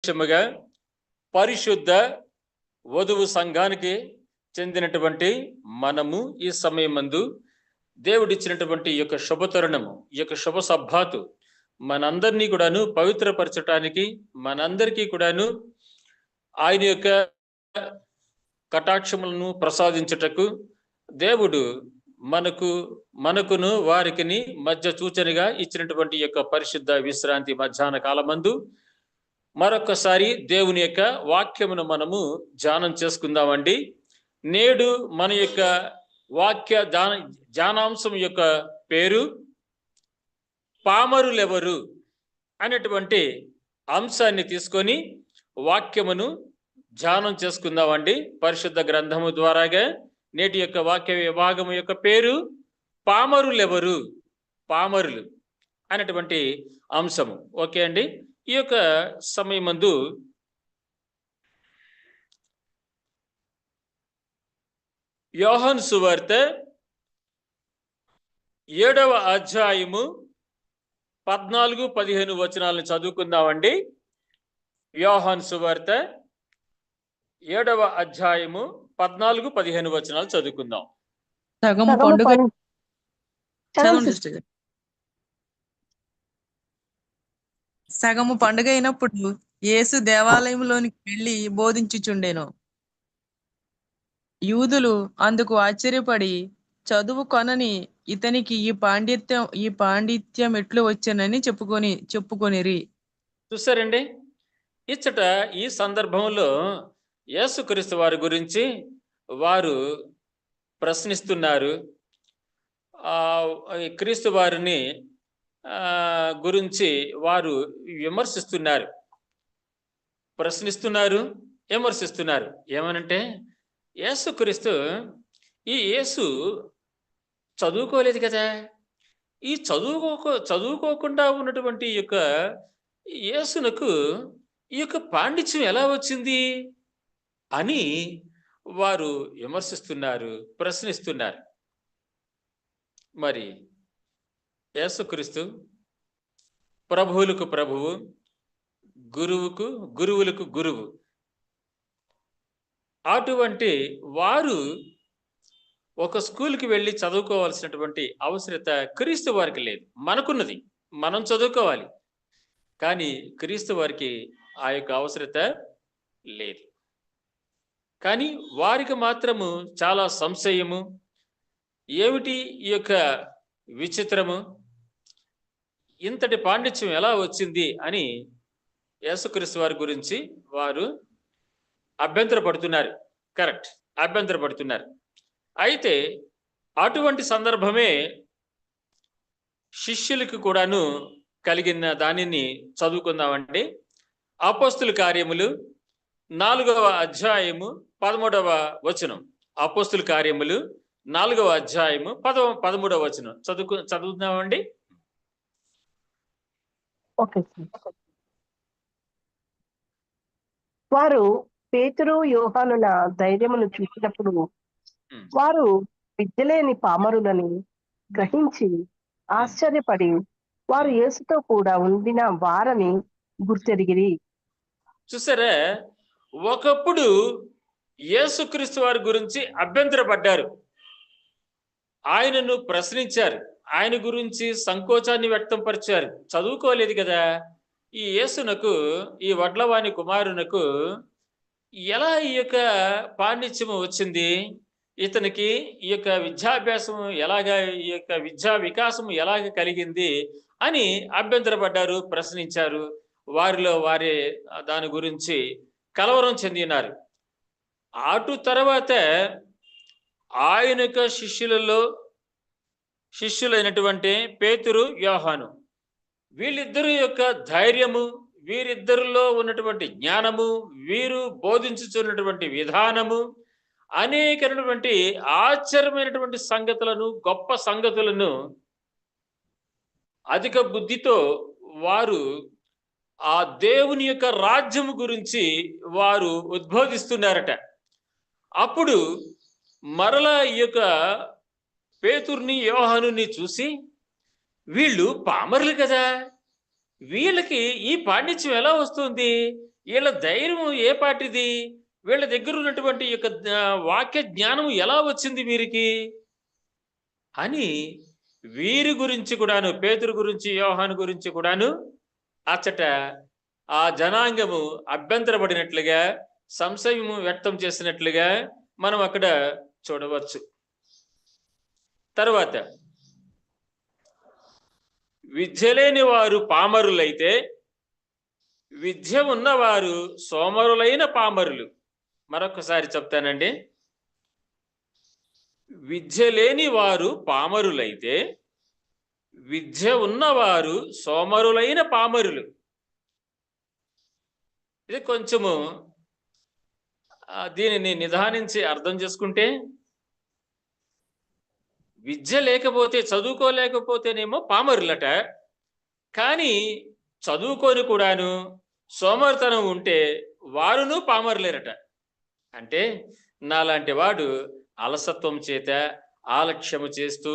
విషయముగా పరిశుద్ధ వధువు సంఘానికి చెందినటువంటి మనము ఈ సమయమందు దేవుడిచ్చినటువంటి ఈ యొక్క శుభతరుణము, ఈ యొక్క శుభ సబ్బాతు మనందరినీ కూడాను పవిత్రపరచటానికి, మనందరికీ కూడాను ఆయన యొక్క కటాక్షములను ప్రసాదించుటకు దేవుడు మనకును వారికిని మధ్య సూచనగా ఇచ్చినటువంటి యొక్క పరిశుద్ధ విశ్రాంతి మధ్యాహ్న కాలమందు మరొకసారి దేవుని యొక్క వాక్యమును మనము ధ్యానం చేసుకుందామండి. నేడు మన యొక్క వాక్య ధ్యానాంశం యొక్క పేరు పామరులెవరు అనేటువంటి అంశాన్ని తీసుకొని వాక్యమును ధ్యానం చేసుకుందామండి. పరిశుద్ధ గ్రంథము ద్వారాగా నేటి యొక్క వాక్య విభాగము యొక్క పేరు పామరులెవరు, పామరులు అనేటువంటి అంశము. ఓకే అండి. ఈ యొక్క సమయమందు యోహాను సువార్త 7వ అధ్యాయము 14-15 వచనాలను చదువుకుందామండి. యోహాను సువార్త 7వ అధ్యాయము 14-15 వచనాలు చదువుకుందాం. సగము పండుగ అయినప్పుడు యేసు దేవాలయంలోనికి వెళ్లి బోధించుచుండెను. యూదులు అందుకు ఆశ్చర్యపడి చదువు కొనని ఇతనికి ఈ పాండిత్యం ఎట్లు వచ్చానని చెప్పుకొనిరి. చూసారండి, ఇచ్చట ఈ సందర్భంలో యేసుక్రీస్తు వారి గురించి వారు ప్రశ్నిస్తున్నారు. క్రీస్తు వారిని గురించి వారు విమర్శిస్తున్నారు, ప్రశ్నిస్తున్నారు, విమర్శిస్తున్నారు. ఏమనంటే యేసుక్రీస్తు ఈ యేసు చదువుకోలేదు కదా, ఈ చదువుకోకుండా ఉన్నటువంటి ఈ యొక్క యేసునకు ఈ యొక్క పాండిత్యం ఎలా వచ్చింది అని వారు విమర్శిస్తున్నారు, ప్రశ్నిస్తున్నారు. మరి యేసుక్రీస్తు ప్రభువులకు ప్రభువు, గురువులకు గురువు. అటువంటి వారు ఒక స్కూల్కి వెళ్ళి చదువుకోవాల్సినటువంటి అవసరత క్రీస్తు వారికి లేదు. మనకున్నది, మనం చదువుకోవాలి. కానీ క్రీస్తు వారికి ఆ యొక్క అవసరత లేదు. కానీ వారికి మాత్రము చాలా సంశయము. ఏమిటి ఈ యొక్క విచిత్రము, ఇంతటి పాండిత్యం ఎలా వచ్చింది అని యేసుక్రీస్తు వారి గురించి వారు అభ్యంతరపడుతున్నారు. కరెక్ట్, అభ్యంతరపడుతున్నారు. అయితే అటువంటి సందర్భమే శిష్యులకు కూడాను కలిగిన దానిని చదువుకుందామండి. అపోస్తుల కార్యములు 4వ అధ్యాయము 13వ వచనం. అపోస్తుల కార్యములు 4వ అధ్యాయము 13వ వచనం చదువుతున్నామండి. వారు పేతురు యోహానుల ధైర్యమును చూసినప్పుడు వారు విద్యలేని పామరులని గ్రహించి ఆశ్చర్యపడి వారు యేసుతో కూడా ఉండిన వారని గుర్తెరిగిరి. చూసారా, ఒకప్పుడు యేసుక్రీస్తు వారి గురించి అభ్యంతరపడ్డారు, ఆయనను ప్రశ్నించారు, ఆయన గురించి సంకోచాన్ని వ్యక్తంపరిచారు. చదువుకోలేదు కదా, ఈ యేసునకు, ఈ వడ్లవాని కుమారునకు ఎలా ఈ యొక్క పాండిత్యము వచ్చింది, ఇతనికి ఈ యొక్క విద్యాభ్యాసము ఎలాగా, ఈ యొక్క విద్యా వికాసము ఎలాగ కలిగింది అని అభ్యంతరపడ్డారు, ప్రశ్నించారు. వారిలో వారే దాని గురించి కలవరం చెందినారు. అటు తర్వాత ఆయన యొక్క శిష్యులైనటువంటి పేతురు, యోహాను, వీళ్ళిద్దరు యొక్క ధైర్యము, వీరిద్దరిలో ఉన్నటువంటి జ్ఞానము, వీరు బోధించుతున్నటువంటి విధానము, అనేకమైనటువంటి ఆశ్చర్యమైనటువంటి సంగతులను, గొప్ప సంగతులను అధిక బుద్ధితో వారు ఆ దేవుని యొక్క రాజ్యము గురించి వారు ఉద్బోధిస్తున్నారట. అప్పుడు మరలా ఈ యొక్క పేతుర్ని, యోహానుని చూసి వీళ్ళు పామరులు కదా, వీళ్ళకి ఈ పాండిత్యం ఎలా వస్తుంది, వీళ్ళ ధైర్యం ఏ పాటిది? వీళ్ళ దగ్గర ఉన్నటువంటి యొక్క వాక్య జ్ఞానం ఎలా వచ్చింది వీరికి అని వీరి గురించి కూడాను, పేతురు గురించి, యోహాను గురించి కూడాను అచ్చట ఆ జనాంగము అభ్యంతరపడినట్లుగా, సంశయము వ్యక్తం చేసినట్లుగా మనం అక్కడ చూడవచ్చు. తర్వాత విద్య లేని వారు పామరులైతే విద్య ఉన్నవారు సోమరులైన పామరులు. మరొకసారి చెప్తానండి. విద్య లేని వారు పామరులైతే విద్య ఉన్నవారు సోమరులైన పామరులు. ఇది కొంచెము దీనిని నిదానించి అర్థం చేసుకుంటే, విద్య లేకపోతే, చదువుకోలేకపోతేనేమో పామరులట. కానీ చదువుకొని కూడాను సోమరితనం ఉంటే వారును పామరులేరట. అంటే నాలాంటి వాడు అలసత్వం చేత, ఆలక్ష్యము చేస్తూ,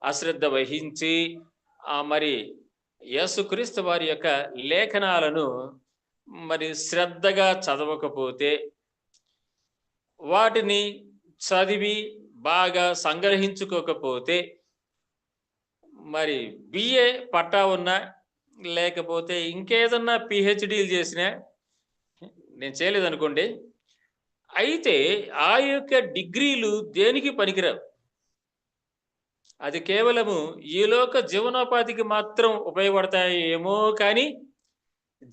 అశ్రద్ధ వహించి మరి యేసుక్రీస్తు వారి యొక్క లేఖనాలను మరి శ్రద్ధగా చదవకపోతే, వాటిని చదివి బాగా సంగ్రహించుకోకపోతే, మరి బిఏ పట్టా ఉన్నా, లేకపోతే ఇంకేదన్నా పిహెచ్డీలు చేసినా, నేను చేయలేదనుకోండి, అయితే ఆ యొక్క డిగ్రీలు దేనికి పనికిరావు. అది కేవలము ఈలోక జీవనోపాధికి మాత్రం ఉపయోగపడతాయేమో కానీ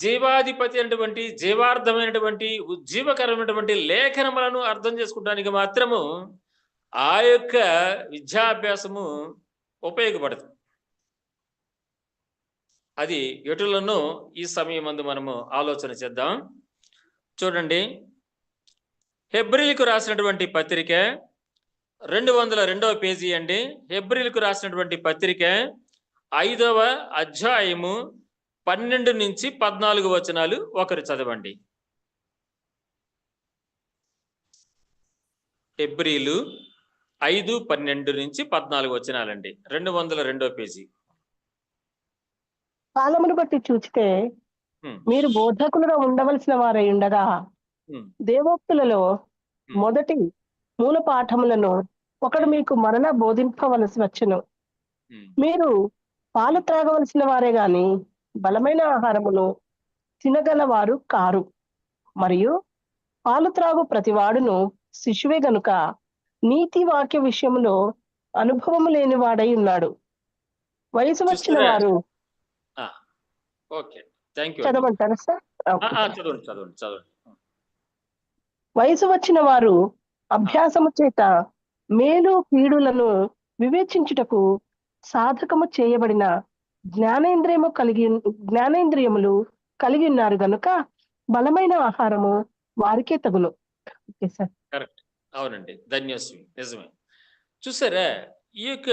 జీవాధిపతి అయినటువంటి, జీవార్థమైనటువంటి, ఉజ్జీవకరమైనటువంటి లేఖనములను అర్థం చేసుకోవడానికి మాత్రము ఆ యొక్క విద్యాభ్యాసము ఉపయోగపడదు. అది ఎటులను ఈ సమయమందు మనము ఆలోచన చేద్దాం. చూడండి, హెబ్రీలకు రాసినటువంటి పత్రిక 202వ పేజీ అండి. హెబ్రీలకు రాసినటువంటి పత్రిక 5వ అధ్యాయము 12 నుంచి 14 వచనాలు ఒకరు చదవండి. హెబ్రీలు 5:12 నుంచి 14 వచనాలండి. 202వ పేజీ. కాలమును బట్టి చూచితే మీరు బోధకులుగా ఉండవలసిన వారై ఉండగా దేవోక్తులలో మొదటి మూల పాఠములను ఒకడు మీకు మరలా బోధింపవలసి వచ్చును. మీరు పాలు త్రాగవలసిన వారే గాని బలమైన ఆహారమును తినగలవారు కారు. మరియు పాలు త్రాగు ప్రతివాడును శిశువే గనుక నీతి వాక్య విషయంలో అనుభవము లేని వాడై ఉన్నాడు. వయసు వచ్చిన వారు చదవమంటారా సార్? వయసు వచ్చిన వారు అభ్యాసము చేత మేలు కీడులను వివేచించుటకు సాధకము చేయబడిన జ్ఞానేంద్రియములు కలిగి ఉన్నారు గనుక బలమైన ఆహారము వారికే తగును. Okay sir. కరెక్ట్, అవునండి, ధన్యస్వి, నిజమే. చూసారా, ఈ యొక్క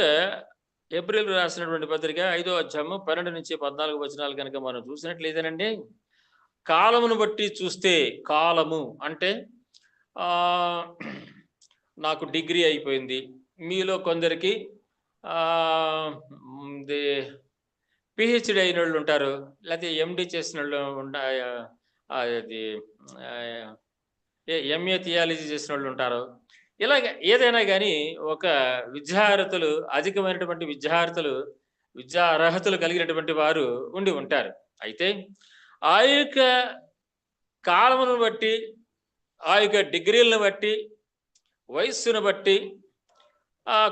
ఏప్రిల్ రాసినటువంటి పత్రిక 5వ అధ్యాయము 12 నుంచి 14 వచనాలు కనుక మనం చూసినట్లయితేనండి, కాలమును బట్టి చూస్తే, కాలము అంటే నాకు డిగ్రీ అయిపోయింది, మీలో కొందరికి పిహెచ్డి అయిన వాళ్ళు ఉంటారు, లేకపోతే ఎండి చేసిన వాళ్ళు అది ఎంఏ థియాలజీ చేసిన వాళ్ళు ఉంటారు. ఇలాగ ఏదైనా కానీ ఒక విద్యార్హతలు, అధికమైనటువంటి విద్యా అర్హతలు కలిగినటువంటి వారు ఉండి ఉంటారు. అయితే ఆ యొక్క కాలమును బట్టి, ఆ యొక్క డిగ్రీలను బట్టి, వయస్సును బట్టి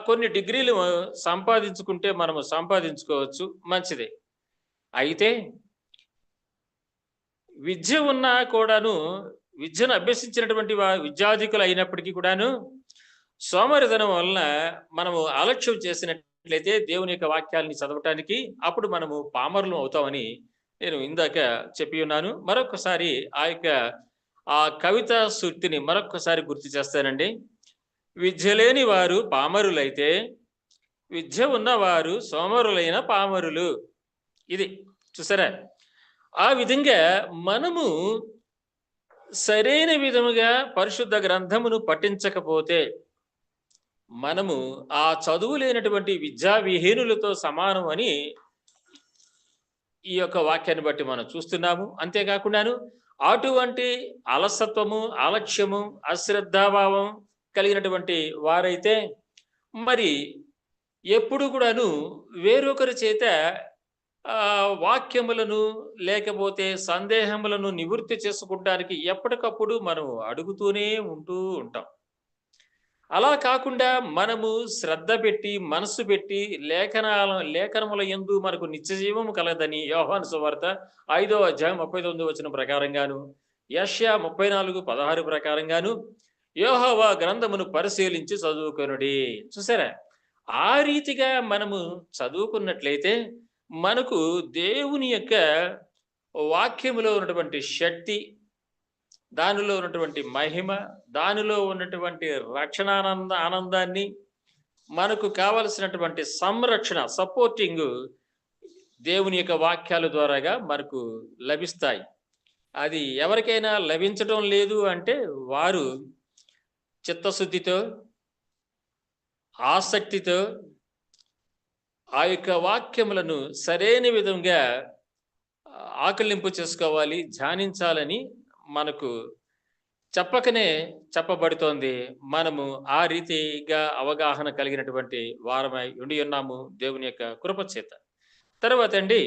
కొన్ని డిగ్రీలు సంపాదించుకుంటే మనము సంపాదించుకోవచ్చు, మంచిదే. అయితే విద్య ఉన్నా కూడాను, విద్యను అభ్యసించినటువంటి విద్యాధికులు అయినప్పటికీ కూడాను సోమరితనం వలన మనము అలక్ష్యం చేసినట్లయితే దేవుని యొక్క వాక్యాలని చదవటానికి, అప్పుడు మనము పామరులు అవుతామని నేను ఇందాక చెప్పి ఉన్నాను. మరొకసారి ఆ కవితా సూక్తిని మరొకసారి గుర్తు చేస్తానండి. విద్య లేని వారు పామరులైతే విద్య ఉన్నవారు సోమరులైన పామరులు. ఇది చూసారా, ఆ విధంగా మనము సరైన విధముగా పరిశుద్ధ గ్రంథమును పఠించకపోతే మనము ఆ చదువు లేనటువంటి విద్యా విహీనులతో సమానం అని ఈ యొక్క వాక్యాన్ని బట్టి మనం చూస్తున్నాము. అంతేకాకుండాను అటువంటి అలసత్వము, అలక్ష్యము, అశ్రద్ధాభావం కలిగినటువంటి వారైతే మరి ఎప్పుడు కూడాను వేరొకరి చేత వాక్యములను లేకపోతే సందేహములను నివృత్తి చేసుకోవడానికి ఎప్పటికప్పుడు మనం అడుగుతూనే ఉంటూ ఉంటాం. అలా కాకుండా మనము శ్రద్ధ పెట్టి మనసు పెట్టి లేఖనముల యందు మనకు నిత్య జీవము కలదని యోహాను సువార్త 5వ అధ్యాయం 39వ వచనం ప్రకారంగాను, యెషయా 34:16 ప్రకారంగాను యెహోవా గ్రంథమును పరిశీలించి చదువుకొనుడి. చూసారా, ఆ రీతిగా మనము చదువుకున్నట్లయితే మనకు దేవుని యొక్క వాక్యములో ఉన్నటువంటి శక్తి, దానిలో ఉన్నటువంటి మహిమ, దానిలో ఉన్నటువంటి ఆనందాన్ని, మనకు కావలసినటువంటి సంరక్షణ, సపోర్టింగ్ దేవుని యొక్క వాక్యాల ద్వారాగా మనకు లభిస్తాయి. అది ఎవరికైనా లభించడం లేదు అంటే వారు చిత్తశుద్ధితో, ఆసక్తితో ఆ యొక్క వాక్యములను సరైన విధంగా ఆకలింపు చేసుకోవాలి, ధ్యానించాలని మనకు చెప్పకనే చెప్పబడుతోంది. మనము ఆ రీతిగా అవగాహన కలిగినటువంటి వారమై ఉండి ఉన్నాము దేవుని యొక్క కృప చేత. తర్వాత అండి,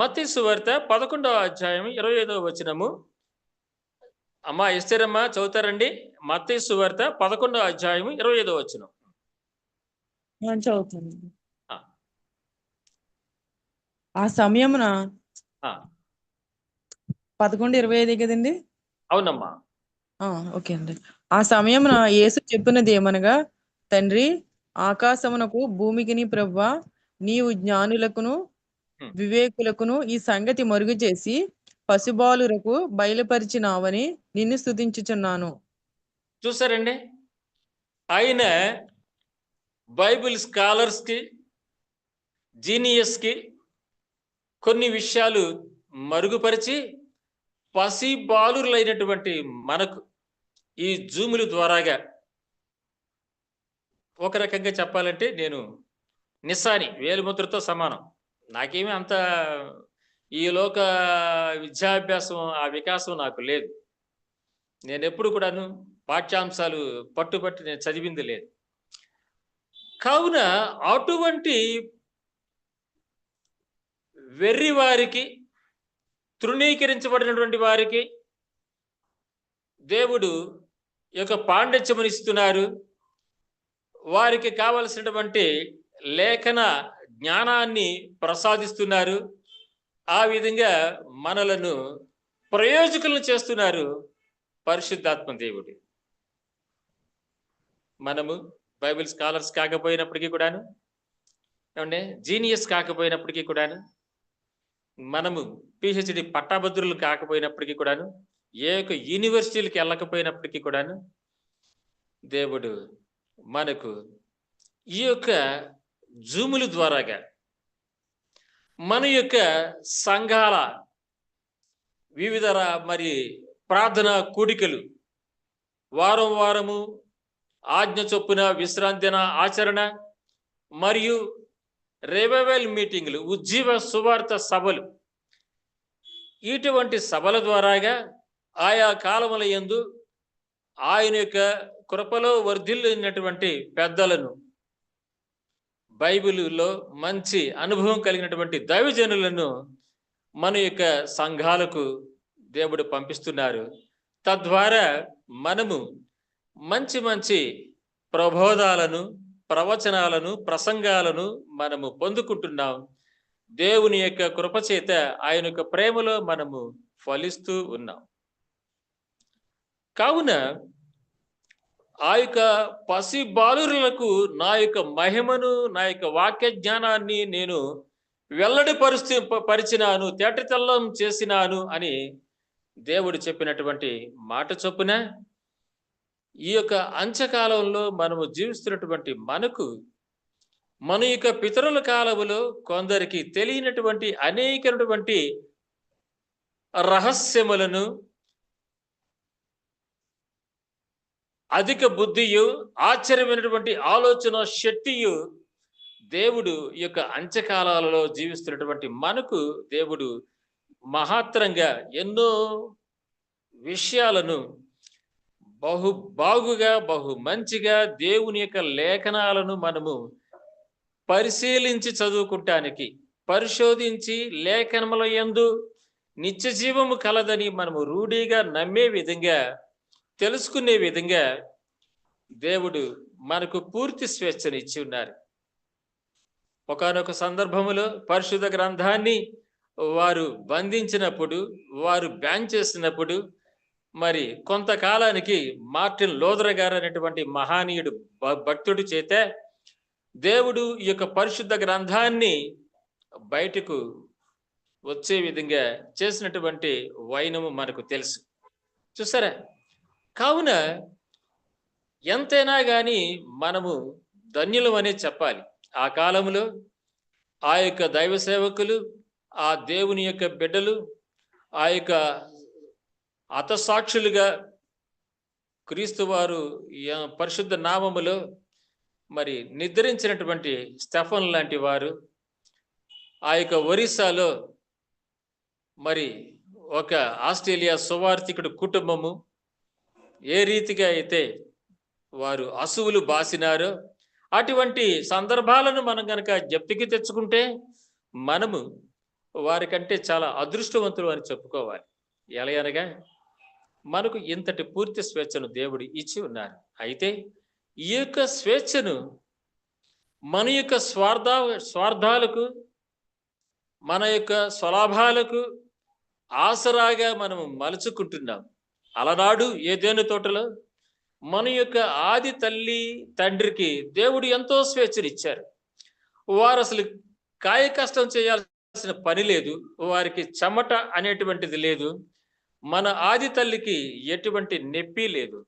మత్తయి సువార్త 11వ అధ్యాయం 25వ వచనము. అమ్మా ఎస్తేరమ్మ చదువుతారండి. మత్తయి సువార్త 11వ అధ్యాయం 25వ వచనం. చదువుతాను. ఆ సమయమున 11:25 కదండి? అవునమ్మా. ఓకే అండి. ఆ సమయమున యేసు చెప్పినది ఏమనగా, తండ్రి, ఆకాశమునకు భూమికిని ప్రభువా, నీవు జ్ఞానులకును వివేకులకును ఈ సంగతి మరుగు చేసి పసిబాలురకు బయలుపరిచినావని నిన్ను స్తుతించుచున్నాను. చూసారండి, ఆయన బైబిల్ స్కాలర్స్ కి, జీనియస్ కి కొన్ని విషయాలు మరుగుపరిచి పసి బాలురులైనటువంటి మనకు ఈ జూముల ద్వారాగా, ఒక రకంగా చెప్పాలంటే నేను నిస్సాని వేలుముద్రతో సమానం. నాకేమీ అంత ఈ లోక విద్యాభ్యాసం, ఆ వికాసం నాకు లేదు. నేను ఎప్పుడు కూడాను పాఠ్యాంశాలు పట్టుబట్టి నేను చదివింది లేదు. కావున అటువంటి వెర్రి వారికి, తృణీకరించబడినటువంటి వారికి దేవుడు యొక్క పాండిత్యమునిస్తున్నారు. వారికి కావలసినటువంటి లేఖన జ్ఞానాన్ని ప్రసాదిస్తున్నారు. ఆ విధంగా మనలను ప్రయోజకులను చేస్తున్నారు పరిశుద్ధాత్మ దేవుడు. మనము బైబిల్ స్కాలర్స్ కాకపోయినప్పటికీ కూడాను, ఏమంటే జీనియస్ కాకపోయినప్పటికీ కూడాను, మనము పిహెచ్డి పట్టాభద్రులు కాకపోయినప్పటికీ కూడాను, ఏ యొక్క యూనివర్సిటీలకు వెళ్ళకపోయినప్పటికీ కూడాను, దేవుడు మనకు ఈ యొక్క జూముల ద్వారాగా మన యొక్క సంఘాల వివిధ మరి ప్రార్థన కూడికలు, వారం వారము ఆజ్ఞ చొప్పున విశ్రాంతి దిన ఆచరణ, మరియు రివైవల్ మీటింగులు, ఉజ్జీవ సువార్త సభలు, ఇటువంటి సభల ద్వారాగా ఆయా కాలముల యందు ఆయన యొక్క కృపలో వర్ధిల్లినటువంటి పెద్దలను, బైబిలులో మంచి అనుభవం కలిగినటువంటి దైవజనులను మన యొక్క సంఘాలకు దేవుడు పంపిస్తున్నారు. తద్వారా మనము మంచి మంచి ప్రబోధాలను, ప్రవచనాలను, ప్రసంగాలను మనము పొందుకుంటున్నాం. దేవుని యొక్క కృపచేత ఆయన యొక్క ప్రేమలో మనము ఫలిస్తూ ఉన్నాం. కావున ఆ యొక్క పసి బాలురులకు నా యొక్క మహిమను, నా యొక్క వాక్య జ్ఞానాన్ని నేను పరిచినాను, తేటతెల్లం చేసినాను అని దేవుడు చెప్పినటువంటి మాట చొప్పున ఈ యొక్క అంత్యకాలంలో మనము జీవిస్తున్నటువంటి మనకు మన యొక్క పితరుల కాలములో కొందరికి తెలియనటువంటి అనేకటువంటి రహస్యములను, అధిక బుద్ధియు, ఆశ్చర్యమైనటువంటి ఆలోచన శక్తియు దేవుడు ఈ యొక్క అంత్యకాలాలలో జీవిస్తున్నటువంటి మనకు దేవుడు మహత్తరంగా ఎన్నో విషయాలను బహు బాగుగా బహు మంచిగా దేవుని యొక్క లేఖనాలను మనము పరిశీలించి చదువుకుంటానికి, పరిశోధించి లేఖనముల యందు నిత్య జీవము కలదని మనము రూఢిగా నమ్మే విధంగా, తెలుసుకునే విధంగా దేవుడు మనకు పూర్తి స్వేచ్ఛనిచ్చి ఉన్నారు. ఒకానొక సందర్భములో పరిశుద్ధ గ్రంథాన్ని వారు బంధించినప్పుడు, వారు బ్యాన్ చేసినప్పుడు, మరి కొంతకాలానికి మార్టిన్ లూథర్ గారు అనేటువంటి మహానీయుడు భక్తుడి చేత దేవుడు ఈ యొక్క పరిశుద్ధ గ్రంథాన్ని బయటకు వచ్చే విధంగా చేసినటువంటి వైనము మనకు తెలుసు. చూసారా? కావున ఎంతైనా కానీ మనము ధన్యులం అనే చెప్పాలి. ఆ కాలంలో ఆ యొక్క దైవ సేవకులు, ఆ దేవుని యొక్క బిడ్డలు, ఆ యొక్క హతసాక్షులుగా క్రీస్తు వారు పరిశుద్ధ నామములో మరి నిద్రించినటువంటి స్టెఫన్ లాంటి వారు, ఆ యొక్క ఒరిస్సాలో మరి ఒక ఆస్ట్రేలియా సువార్థికుడు కుటుంబము ఏ రీతిగా అయితే వారు అసువులు బాసినారో, అటువంటి సందర్భాలను మనం కనుక జ్ఞప్తికి తెచ్చుకుంటే మనము వారికంటే చాలా అదృష్టవంతులు అని చెప్పుకోవాలి. ఎలాగనగా మనకు ఇంతటి పూర్తి స్వేచ్ఛను దేవుడు ఇచ్చి ఉన్నారు. అయితే ఈ యొక్క స్వేచ్ఛను మన యొక్క స్వార్థాలకు, మన యొక్క స్వలాభాలకు ఆసరాగా మనము మలుచుకుంటున్నాం. అలనాడు ఏదెను తోటలో మన యొక్క ఆది తల్లి తండ్రికి దేవుడు ఎంతో స్వేచ్ఛనిచ్చారు. వారు అసలు కాయ కష్టం చేయాల్సిన పని లేదు, వారికి చెమట అనేటువంటిది లేదు. మన ఆది తల్లికి ఎటువంటి నొప్పి లేదు,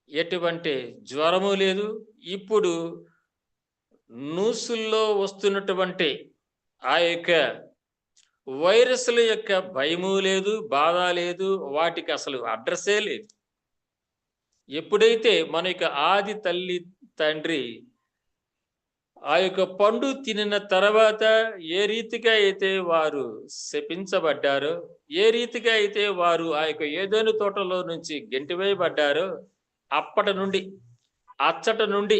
ఎటువంటి జ్వరము లేదు. ఇప్పుడు న్యూస్లో వస్తున్నటువంటి ఆ యొక్క వైరస్ల యొక్క భయము లేదు, బాధ లేదు, వాటికి అసలు అడ్రస్సే లేదు. ఎప్పుడైతే మన యొక్క ఆది తల్లి తండ్రి ఆ యొక్క పండు తినిన తర్వాత ఏ రీతిగా అయితే వారు శపించబడ్డారో, ఏ రీతిగా అయితే వారు ఆ యొక్క ఏదోను తోటలో నుంచి గెంటివేయబడ్డారో, అప్పటి నుండి అచ్చట నుండి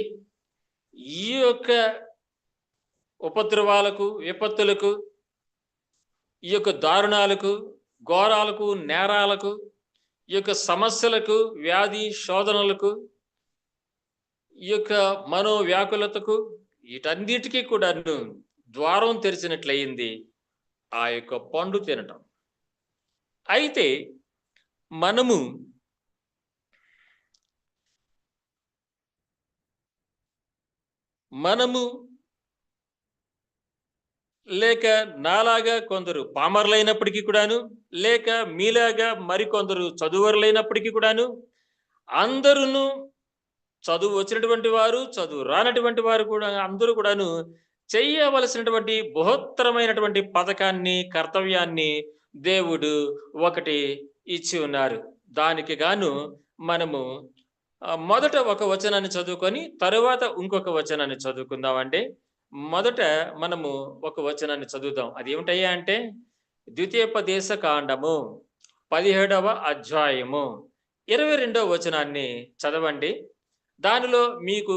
ఈ యొక్క ఉపద్రవాలకు, విపత్తులకు, ఈ యొక్క దారుణాలకు, ఘోరాలకు, నేరాలకు, ఈ యొక్క సమస్యలకు, వ్యాధి శోధనలకు, ఈ యొక్క మనోవ్యాకులతకు, వీటన్నిటికీ కూడా ద్వారం తెరిచినట్లయింది ఆ యొక్క పండు తినటం. అయితే మనము లేక నాలాగా కొందరు పామర్లైనప్పటికీ కూడాను, లేక మీలాగా మరికొందరు చదువరులైనప్పటికీ కూడాను, అందరూ చదువు వచ్చినటువంటి వారు, చదువు రానటువంటి వారు కూడా అందరూ కూడాను చేయవలసినటువంటి బృహత్తరమైనటువంటి పథకాన్ని, కర్తవ్యాన్ని దేవుడు ఒకటి ఇచ్చి ఉన్నారు. దానికి గాను మనము మొదట ఒక వచనాన్ని చదువుకొని తరువాత ఇంకొక వచనాన్ని చదువుకుందామండి. మొదట మనము ఒక వచనాన్ని చదువుదాం. అది ఏమిటయ్యా అంటే ద్వితీయోపదేశ కాండము 17వ అధ్యాయము 22వ వచనాన్ని చదవండి. దానిలో మీకు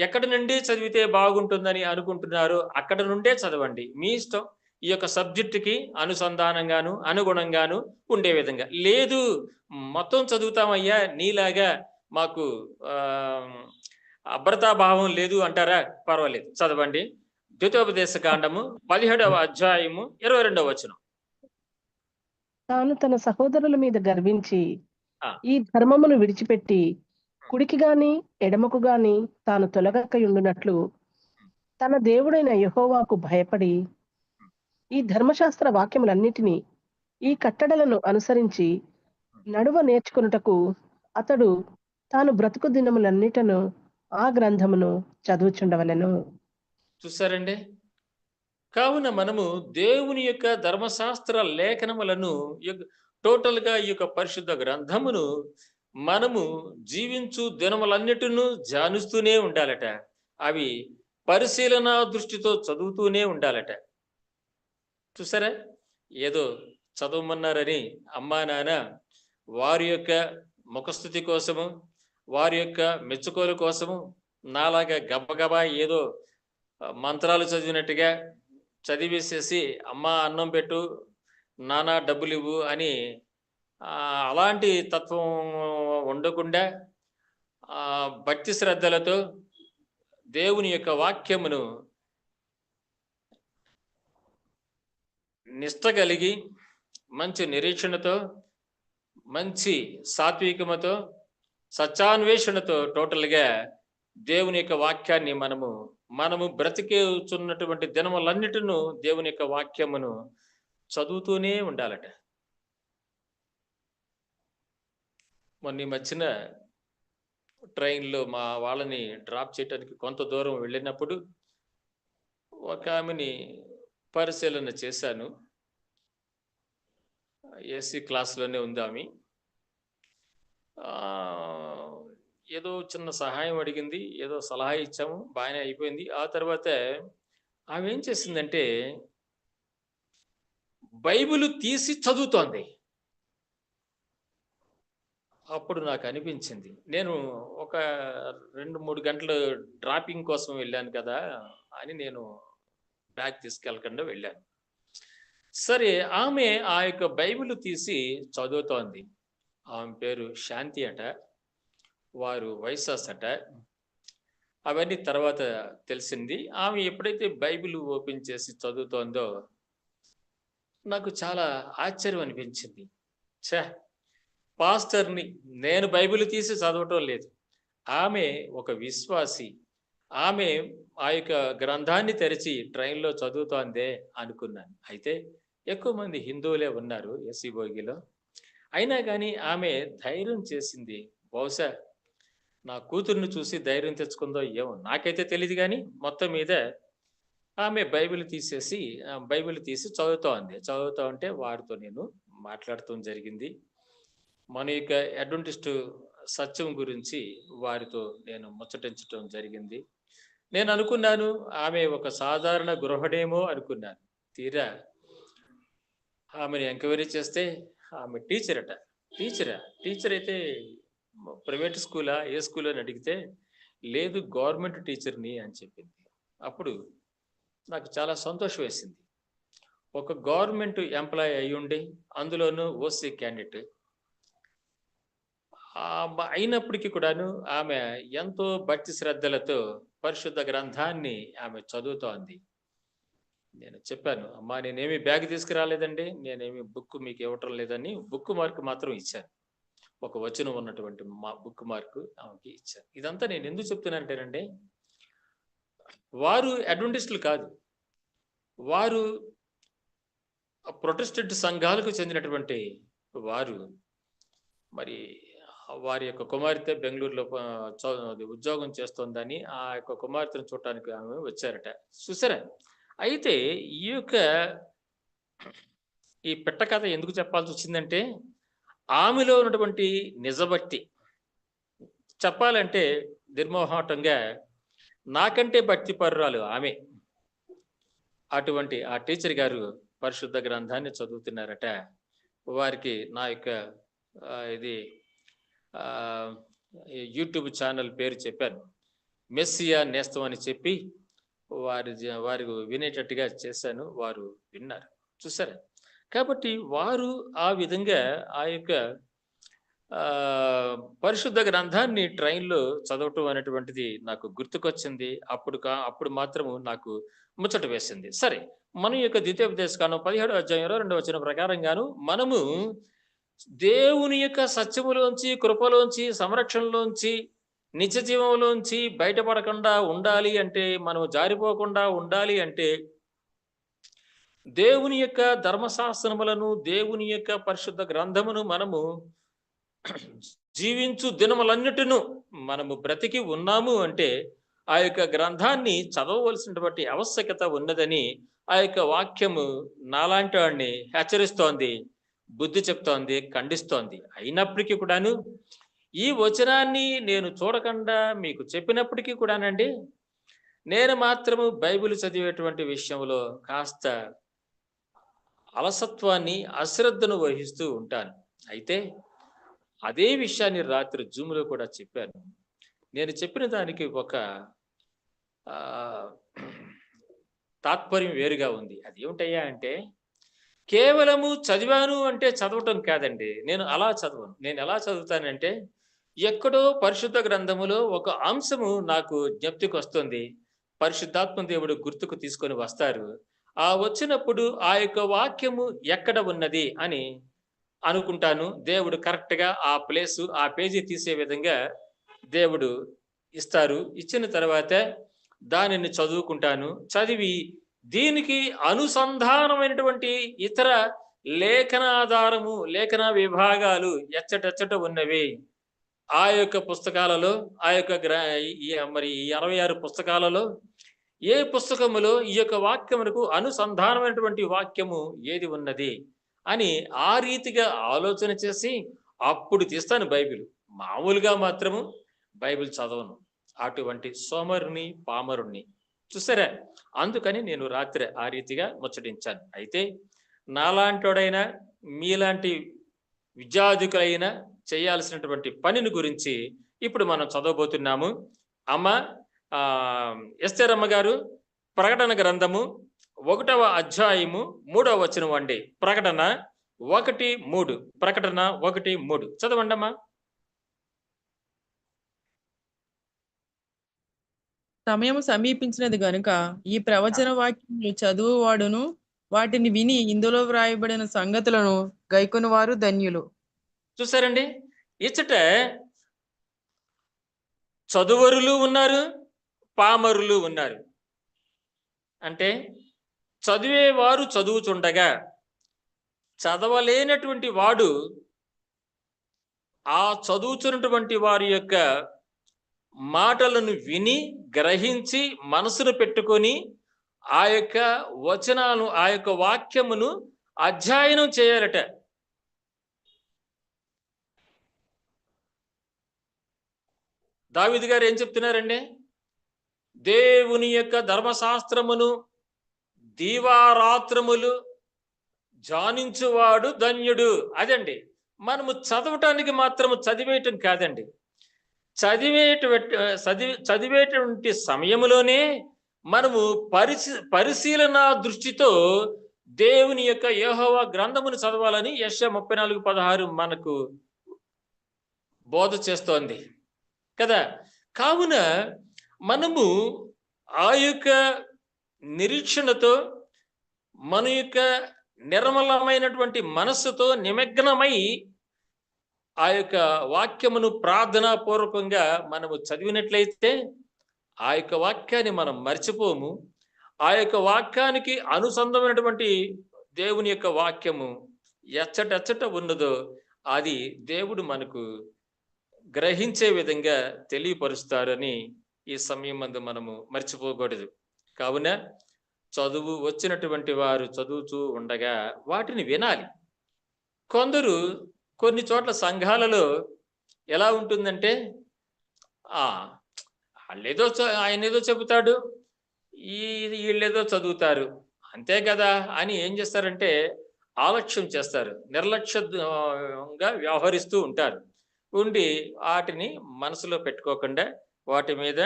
ఎక్కడి నుండి చదివితే బాగుంటుందని అనుకుంటున్నారో అక్కడ నుండే చదవండి, మీ ఇష్టం. ఈ యొక్క సబ్జెక్టుకి అనుసంధానంగాను అనుగుణంగాను ఉండే విధంగా. లేదు మొత్తం చదువుతామయ్యా, నీలాగా మాకు అభ్రతాభావం లేదు అంటారా, పర్వాలేదు, చదవండి. ద్వితీయోపదేశ కాండము 17వ అధ్యాయము 22వ వచనం. తాను తన సహోదరుల మీద గర్వించి ఈ ధర్మమును విడిచిపెట్టి కుడికి గాని ఎడమకు గాని తాను తొలగకయుండునట్లు తన దేవుడైన యెహోవాకు భయపడి ఈ ధర్మశాస్త్ర వాక్యములన్నిటినీ, ఈ కట్టడలను అనుసరించి నడువ నేర్చుకొనుటకు అతడు తాను బ్రతుకు దినములన్నిటను ఆ గ్రంథమును చదువుచుండవలెను. చూసారండి? కావున మనము దేవుని యొక్క ధర్మశాస్త్ర లేఖనములను టోటల్గా ఈ యొక్క పరిశుద్ధ గ్రంథమును మనము జీవించు దినములన్నిటిను ధ్యానిస్తూనే ఉండాలట. అవి పరిశీలన దృష్టితో చదువుతూనే ఉండాలట. చూసారా? ఏదో చదవమన్నారని అమ్మా నాన్న వారి యొక్క ముఖస్థుతి కోసము, వారి యొక్క మెచ్చుకోలు కోసము నాలాగా గబగబా ఏదో మంత్రాలు చదివినట్టుగా చదివేసేసి అమ్మా అన్నం పెట్టు, నానా డబ్బులు ఇవ్వు అని అలాంటి తత్వం ఉండకుండా భక్తి శ్రద్ధలతో దేవుని యొక్క వాక్యమును నిష్ట కలిగి మంచి నిరీక్షణతో, మంచి సాత్వికమతో, సత్యాన్వేషణతో టోటల్గా దేవుని యొక్క వాక్యాన్ని మనము బ్రతికేచున్నటువంటి దినములన్నిటిను దేవుని యొక్క వాక్యమును చదువుతూనే ఉండాలట. మొన్న మధ్యన ట్రైన్లో మా వాళ్ళని డ్రాప్ చేయడానికి కొంత దూరం వెళ్ళినప్పుడు ఒక ఆమెని పరిశీలన చేశాను. ఏసీ క్లాస్లోనే ఉంది ఆమె. ఏదో చిన్న సహాయం అడిగింది, ఏదో సలహా ఇచ్చాము, బాగానే అయిపోయింది. ఆ తర్వాత ఆమె ఏం చేసిందంటే బైబిల్ తీసి చదువుతోంది. అప్పుడు నాకు అనిపించింది, నేను ఒక 2-3 గంటలు డ్రాపింగ్ కోసం వెళ్ళాను కదా అని నేను బ్యాగ్ తీసుకెళ్ళకుండా వెళ్ళాను. సరే, ఆమె ఆ యొక్క బైబిల్ తీసి చదువుతోంది. ఆమె పేరు శాంతి అట, వారు వైసాస్ అట. అవన్నీ తర్వాత తెలిసింది. ఆమె ఎప్పుడైతే బైబిల్ ఓపెన్ చేసి చదువుతోందో నాకు చాలా ఆశ్చర్యం అనిపించింది. పాస్టర్ని నేను బైబిల్ తీసి చదవటం లేదు, ఆమె ఒక విశ్వాసి, ఆమె ఆ యొక్క గ్రంథాన్ని తెరిచి ట్రైన్లో చదువుతోందే అనుకున్నాను. అయితే ఎక్కువ మంది హిందువులే ఉన్నారు ఏసీ బోగిలో. అయినా కానీ ఆమె ధైర్యం చేసింది. బహుశా నా కూతుర్ని చూసి ధైర్యం తెచ్చుకుందో ఏమో నాకైతే తెలియదు, కానీ మొత్తం మీద ఆమె బైబిల్ తీసి చదువుతూ ఉంటే వారితో నేను మాట్లాడటం జరిగింది. మన యొక్క అడ్వెంటిస్ట్ సత్యం గురించి వారితో నేను ముచ్చటించటం జరిగింది. నేను అనుకున్నాను ఆమె ఒక సాధారణ గృహడేమో అనుకున్నాను. తీరా ఆమెను ఎంక్వైరీ చేస్తే ఆమె టీచర్ అయితే ప్రైవేట్ స్కూలా, ఏ స్కూల్ అని అడిగితే లేదు గవర్నమెంట్ టీచర్ని అని చెప్పింది. అప్పుడు నాకు చాలా సంతోషం వేసింది. ఒక గవర్నమెంట్ ఎంప్లాయీ అయ్యుండి, అందులోనూ ఓసీ క్యాండిడేట్ అయినప్పటికీ కూడాను ఆమె ఎంతో భక్తి శ్రద్ధలతో పరిశుద్ధ గ్రంథాన్ని ఆమె చదువుతోంది. నేను చెప్పాను, అమ్మా నేనేమి బ్యాగ్ తీసుకురాలేదండి, నేనేమి బుక్ మీకు ఇవ్వటం లేదని బుక్ మార్క్ మాత్రం ఇచ్చాను. ఒక వచనం ఉన్నటువంటి బుక్ మార్క్ ఆమెకి ఇచ్చాను. ఇదంతా నేను ఎందుకు చెప్తున్నానంటేనండి, వారు అడ్వెంటిస్టులు కాదు, వారు ప్రొటెస్టెంట్ సంఘాలకు చెందినటువంటి వారు. మరి వారి యొక్క కుమార్తె బెంగళూరులో ఉద్యోగం చేస్తోందని ఆ యొక్క కుమార్తెను చూడటానికి ఆమె వచ్చారట. చూసారా? అయితే ఈ పిట్ట కథ ఎందుకు చెప్పాల్సి వచ్చిందంటే, ఆమెలో ఉన్నటువంటి నిజభక్తి చెప్పాలంటే నిర్మోహాటంగా నాకంటే భక్తి పరురాలు ఆమె. అటువంటి ఆ టీచర్ గారు పరిశుద్ధ గ్రంథాన్ని చదువుతున్నారట. వారికి నా యొక్క యూట్యూబ్ ఛానల్ పేరు చెప్పాను, మెస్సియా నేస్తం అని చెప్పి వారి వినేటట్టుగా చేశాను. వారు విన్నారు. చూసారా? కాబట్టి వారు ఆ విధంగా ఆ యొక్క పరిశుద్ధ గ్రంథాన్ని ట్రైన్లో చదవటం అనేటువంటిది నాకు గుర్తుకొచ్చింది. అప్పుడు మాత్రము నాకు ముచ్చట వేసింది. సరే, మన యొక్క ద్వితీయోపదేశకాండం 17వ అధ్యాయం 22వ వచనం ప్రకారంగాను మనము దేవుని యొక్క సత్యములోంచి, కృపలోంచి, సంరక్షణలోంచి, నిత్య జీవంలోంచి బయటపడకుండా ఉండాలి అంటే, మనం జారిపోకుండా ఉండాలి అంటే దేవుని యొక్క ధర్మశాస్త్రములను, దేవుని యొక్క పరిశుద్ధ గ్రంథమును మనము జీవించు దినములన్నిటిను మనము బ్రతికి ఉన్నాము అంటే ఆ యొక్క గ్రంథాన్ని చదవవలసినటువంటి ఆవశ్యకత ఉన్నదని ఆ యొక్క వాక్యము నాలాంటి వాడిని హెచ్చరిస్తోంది, బుద్ధి చెప్తోంది, ఖండిస్తోంది. అయినప్పటికీ కూడాను ఈ వచనాన్ని నేను చూడకుండా మీకు చెప్పినప్పటికీ కూడానండి, నేను మాత్రము బైబిల్ చదివేటువంటి విషయంలో కాస్త అలసత్వాన్ని, అశ్రద్ధను వహిస్తూ ఉంటాను. అయితే అదే విషయాన్ని రాత్రి జూమ్లో కూడా చెప్పాను. నేను చెప్పిన దానికి ఒక ఆ, తాత్పర్యం వేరుగా ఉంది. అది ఏమిటయ్యా అంటే, కేవలము చదివాను అంటే చదవటం కాదండి. నేను అలా చదవను. నేను ఎలా చదువుతానంటే, ఎక్కడో పరిశుద్ధ గ్రంథములో ఒక అంశము నాకు జ్ఞప్తికి వస్తుంది. పరిశుద్ధాత్మ దేవుడు గుర్తుకు తీసుకొని వస్తారు. ఆ వచ్చినప్పుడు ఆ యొక్క వాక్యము ఎక్కడ ఉన్నది అని అనుకుంటాను. దేవుడు కరెక్ట్‌గా ఆ ప్లేసు, ఆ పేజీ తీసే విధంగా దేవుడు ఇస్తారు. ఇచ్చిన తర్వాత దానిని చదువుకుంటాను. చదివి దీనికి అనుసంధానమైనటువంటి ఇతర లేఖనాధారము, లేఖన విభాగాలు ఎచ్చటెచ్చట ఉన్నవి. ఆ యొక్క పుస్తకాలలో, ఆ యొక్క మరి ఈ 66 పుస్తకాలలో ఏ పుస్తకములో ఈ యొక్క వాక్యమునకు అనుసంధానమైనటువంటి వాక్యము ఏది ఉన్నది అని ఆ రీతిగా ఆలోచన చేసి అప్పుడు తీస్తాను బైబిల్. మామూలుగా మాత్రము బైబిల్ చదవను. అటువంటి సోమరుని, పామరుణ్ణి. చూసారా? అందుకని నేను రాత్రి ఆ రీతిగా ముచ్చటించాను. అయితే నాలాంటోడైనా, మీలాంటి విద్యార్థికులైనా చేయాల్సినటువంటి పనిని గురించి ఇప్పుడు మనం చదవబోతున్నాము. అమ్మ ఎస్తేర్ అమ్మ గారు, ప్రకటన గ్రంథము 1వ అధ్యాయము 3వ వచనం అండి. ప్రకటన 1:3. ప్రకటన 1:3 చదవండి అమ్మా. సమయం సమీపించినది గనుక ఈ ప్రవచన వాక్యములు చదువువాడును వాటిని విని ఇందులో వ్రాయబడిన సంగతులను గైకొని వారు ధన్యులు. చూసారండి, ఇచ్చట చదువరులు ఉన్నారు, పామరులు ఉన్నారు. అంటే చదివేవారు చదువుచుండగా చదవలేనటువంటి వాడు ఆ చదువుతున్నటువంటి వారి యొక్క మాటలను విని గ్రహించి మనసును పెట్టుకొని ఆ యొక్క వచనాలను, ఆ యొక్క వాక్యమును అధ్యయనం చేయాలట. దావీదు గారు ఏం చెప్తున్నారండి? దేవుని యొక్క ధర్మశాస్త్రమును దీవారాత్రములు ధ్యానించువాడు ధన్యుడు. అదండి. మనము చదవటానికి మాత్రము చదివేయటం కాదండి. చదివేటువంటి సమయంలోనే మనము పరిశీలన దృష్టితో దేవుని యొక్క యెహోవా గ్రంథమును చదవాలని యెషయా 34:16 మనకు బోధ చేస్తోంది కదా. కావున మనము ఆ యొక్క నిరీక్షణతో, మన యొక్క నిర్మలమైనటువంటి మనస్సుతో నిమగ్నమై ఆ యొక్క వాక్యమును ప్రార్థనాపూర్వకంగా మనము చదివినట్లయితే ఆ యొక్క వాక్యాన్ని మనం మర్చిపోము. ఆ యొక్క వాక్యానికి అనుసంధమైనటువంటి దేవుని యొక్క వాక్యము ఎచ్చటెచ్చట ఉన్నదో అది దేవుడు మనకు గ్రహించే విధంగా తెలియపరుస్తారని ఈ సమయం మందు మనము మర్చిపోకూడదు. కావున చదువు వచ్చినటువంటి వారు చదువుతూ ఉండగా వాటిని వినాలి. కొందరు కొన్ని చోట్ల సంఘాలలో ఎలా ఉంటుందంటే, ఆయన ఏదో చెబుతాడు, వీళ్ళేదో చదువుతారు, అంతే కదా అని ఏం చేస్తారంటే ఆలక్ష్యం చేస్తారు, నిర్లక్ష్యంగా వ్యవహరిస్తూ ఉంటారు. ఉండి వాటిని మనసులో పెట్టుకోకుండా, వాటి మీద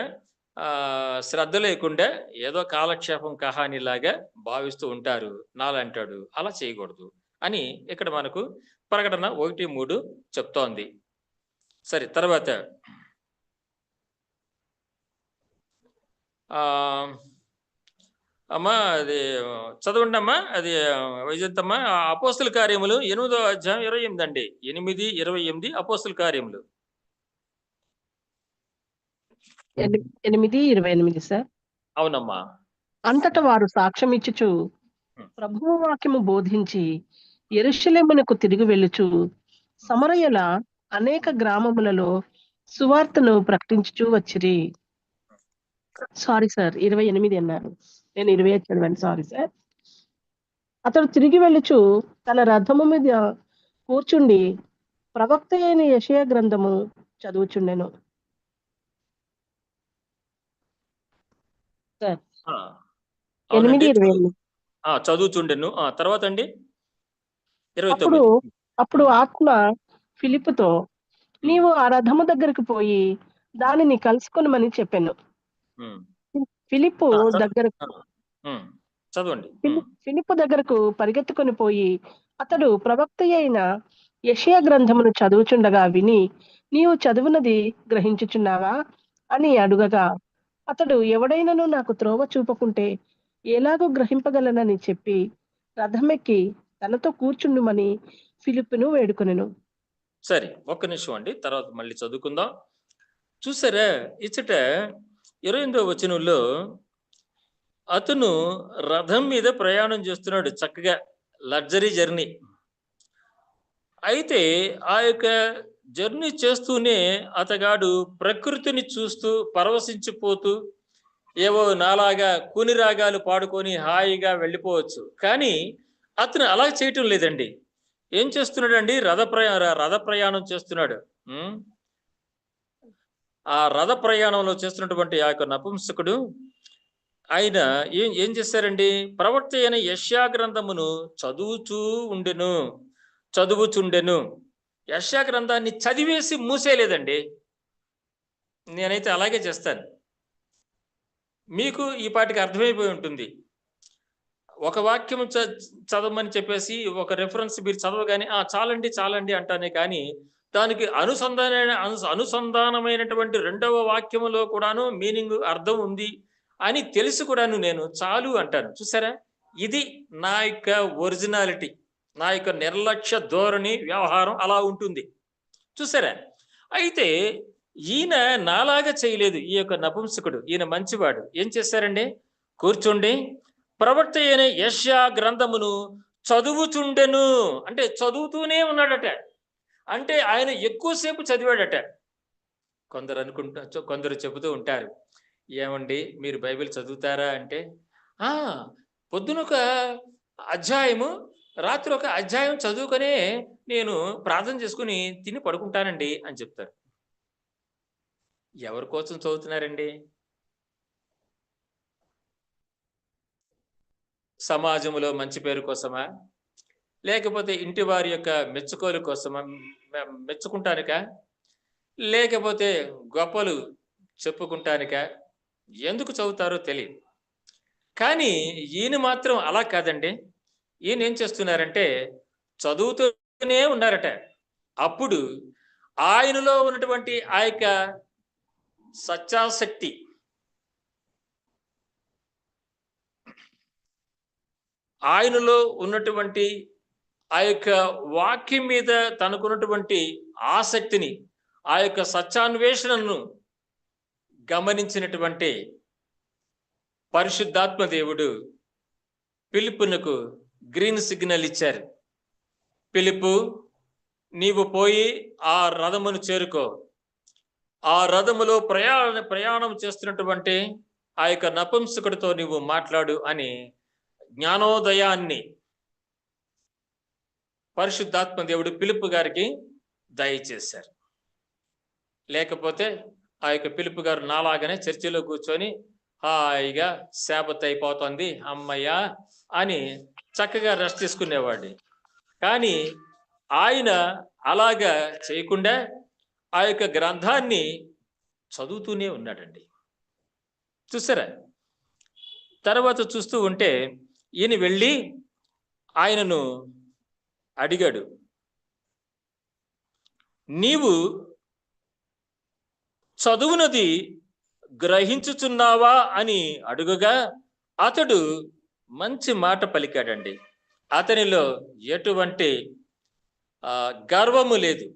శ్రద్ధ లేకుండా ఏదో కాలక్షేపం కహానిలాగా భావిస్తూ ఉంటారు. నాలంటాడు అలా చేయకూడదు అని ఇక్కడ మనకు ప్రకటన 1:3 చెప్తోంది. సరే, తర్వాత అమ్మా అది చదవండి అమ్మా. అది వైజంతమ్మా. అపోస్తుల కార్యములు 8వ అధ్యాయం 28 అండి. 8:28 అపోస్తుల కార్యములు 8:28 సార్. అవునమ్మా. అంతటా వారు సాక్ష్యం ఇచ్చుచు ప్రభువు వాక్యము బోధించి యెరూషలేమునకు తిరిగి వెళ్ళుచు సమరయుల అనేక గ్రామములలో సువార్తను ప్రకటించుచూ వచ్చిరి. సారీ సార్, 28 అన్నారు, నేను 28 చదివాను. Sorry sir. అతడు తిరిగి వెళ్ళుచు తన రథము మీద కూర్చుండి ప్రవక్త అయిన యెషయా గ్రంథము చదువుచుండెను. సార్ 8:28. చదువుచుండెను. తర్వాత అండి 29. అప్పుడు ఆత్మ ఫిలిప్పుతో నీవు ఆ రథము దగ్గరకు పోయి దానిని కలుసుకొనుమని చెప్పాను. ఉమ్. ఫిలిప్పు ఆ, చ- దగ్గర ఆ, ఉమ్. చదవండి. ఫిలిప్పు దగ్గరకు పరిగెత్తుకొని పోయి అతడు ప్రవక్త అయిన యెషయా గ్రంథమును చదువుచుండగా విని, నీవు చదువునది గ్రహించుచున్నావా అని అడుగగా, అతడు ఎవడైనను నాకు త్రోవ చూపకుంటే ఎలాగూ గ్రహింపగలనని చెప్పి రథమెక్కి తనతో కూర్చుండుమని ఫిలిప్పును వేడుకొనెను. సరే, ఒక్క నిమిషం అండి, తర్వాత మళ్ళీ చదువుకుందాం. చూసారా, ఇచ్చట 28వ వచనంలో అతను రథం మీద ప్రయాణం చేస్తున్నాడు, చక్కగా లగ్జరీ జర్నీ. అయితే ఆ యొక్క జర్నీ చేస్తూనే అతగాడు ప్రకృతిని చూస్తూ పరవశించిపోతూ ఏవో నాలాగా కూని రాగాలు పాడుకొని హాయిగా వెళ్ళిపోవచ్చు. కానీ అతను అలా చేయటం లేదండి. ఏం చేస్తున్నాడండి? రథ ప్రయాణం చేస్తున్నాడు. ఉం? ఆ రథ ప్రయాణంలో చేస్తున్నటువంటి ఆ యొక్క నపుంసకుడు ఆయన ఏం ఏం చేశారండి? ప్రవక్త అయిన యెషయా గ్రంథమును చదువుచుండెను. యెషయా గ్రంథాన్ని చదివేసి మూసేయలేదండి. నేనైతే అలాగే చేస్తాను. మీకు ఈ పాటికి అర్థమైపోయి ఉంటుంది. ఒక వాక్యం చదవమని చెప్పేసి ఒక రెఫరెన్స్ మీరు చదవగానే చాలండి చాలండి అంటానే కానీ దానికి అనుసంధానమైనటువంటి రెండవ వాక్యములో కూడాను మీనింగ్ అర్థం ఉంది అని తెలిసి కూడాను నేను చాలు అంటాను. చూసారా, ఇది నా యొక్క ఒరిజినాలిటీ, నా యొక్క నిర్లక్ష్య ధోరణి, వ్యవహారం అలా ఉంటుంది. చూసారా, అయితే ఈయన నాలాగా చేయలేదు. ఈ యొక్క నపుంసకుడు, ఈయన మంచివాడు. ఏం చేశారండి? కూర్చుండి ప్రవక్త అయిన యెషయా గ్రంథమును చదువుచుండెను. అంటే చదువుతూనే ఉన్నాడట. అంటే ఆయన ఎక్కువసేపు చదివాడట. కొందరు చెబుతూ ఉంటారు, ఏమండి మీరు బైబిల్ చదువుతారా అంటే, పొద్దున ఒక అధ్యాయము, రాత్రి ఒక అధ్యాయం చదువుకొనే నేను ప్రార్థన చేసుకుని తిని పడుకుంటానండి అని చెప్తారు. ఎవరి కోసం చదువుతున్నారండి? సమాజంలో మంచి పేరు కోసమా, లేకపోతే ఇంటి వారి యొక్క మెచ్చుకోలు కోసమా, మెచ్చుకుంటానిక, లేకపోతే గొప్పలు చెప్పుకుంటానిక? ఎందుకు చదువుతారో తెలియదు. కానీ ఈయన మాత్రం అలా కాదండి. ఈయన ఏం చేస్తున్నారంటే చదువుతూనే ఉన్నారట. అప్పుడు ఆయనలో ఉన్నటువంటి ఆ యొక్క సత్యాసక్తి, ఆయనలో ఉన్నటువంటి ఆ యొక్క వాక్యం మీద తనకున్నటువంటి ఆసక్తిని, ఆ యొక్క సత్యాన్వేషణను గమనించినటువంటి పరిశుద్ధాత్మ దేవుడు ఫిలిప్పునకు గ్రీన్ సిగ్నల్ ఇచ్చారు. ఫిలిప్పు, నీవు పోయి ఆ రథమును చేరుకో. ఆ రథములో ప్రయాణం చేస్తున్నటువంటి ఆ యొక్క నపుంసకుడితో నీవు మాట్లాడు అని జ్ఞానోదయాన్ని పరిశుద్ధాత్మ దేవుడు ఫిలిప్పు గారికి దయచేశారు. లేకపోతే ఆ యొక్క ఫిలిప్పు గారు నాలాగానే చర్చిలో కూర్చొని హాయిగా శాబత్ అయిపోతుంది అమ్మయ్యా అని చక్కగా రెస్ట్ తీసుకునేవాడు. కానీ ఆయన అలాగా చేయకుండా ఆ యొక్క గ్రంథాన్ని చదువుతూనే ఉన్నాడండి. చూసారా, తర్వాత చూస్తూ ఉంటే ఈయన వెళ్ళి ఆయనను అడిగాడు, నీవు చదువునది గ్రహించుచున్నావా అని అడుగగా అతడు మంచి మాట పలికాడండి. అతనిలో ఎటువంటి గర్వము లేదు.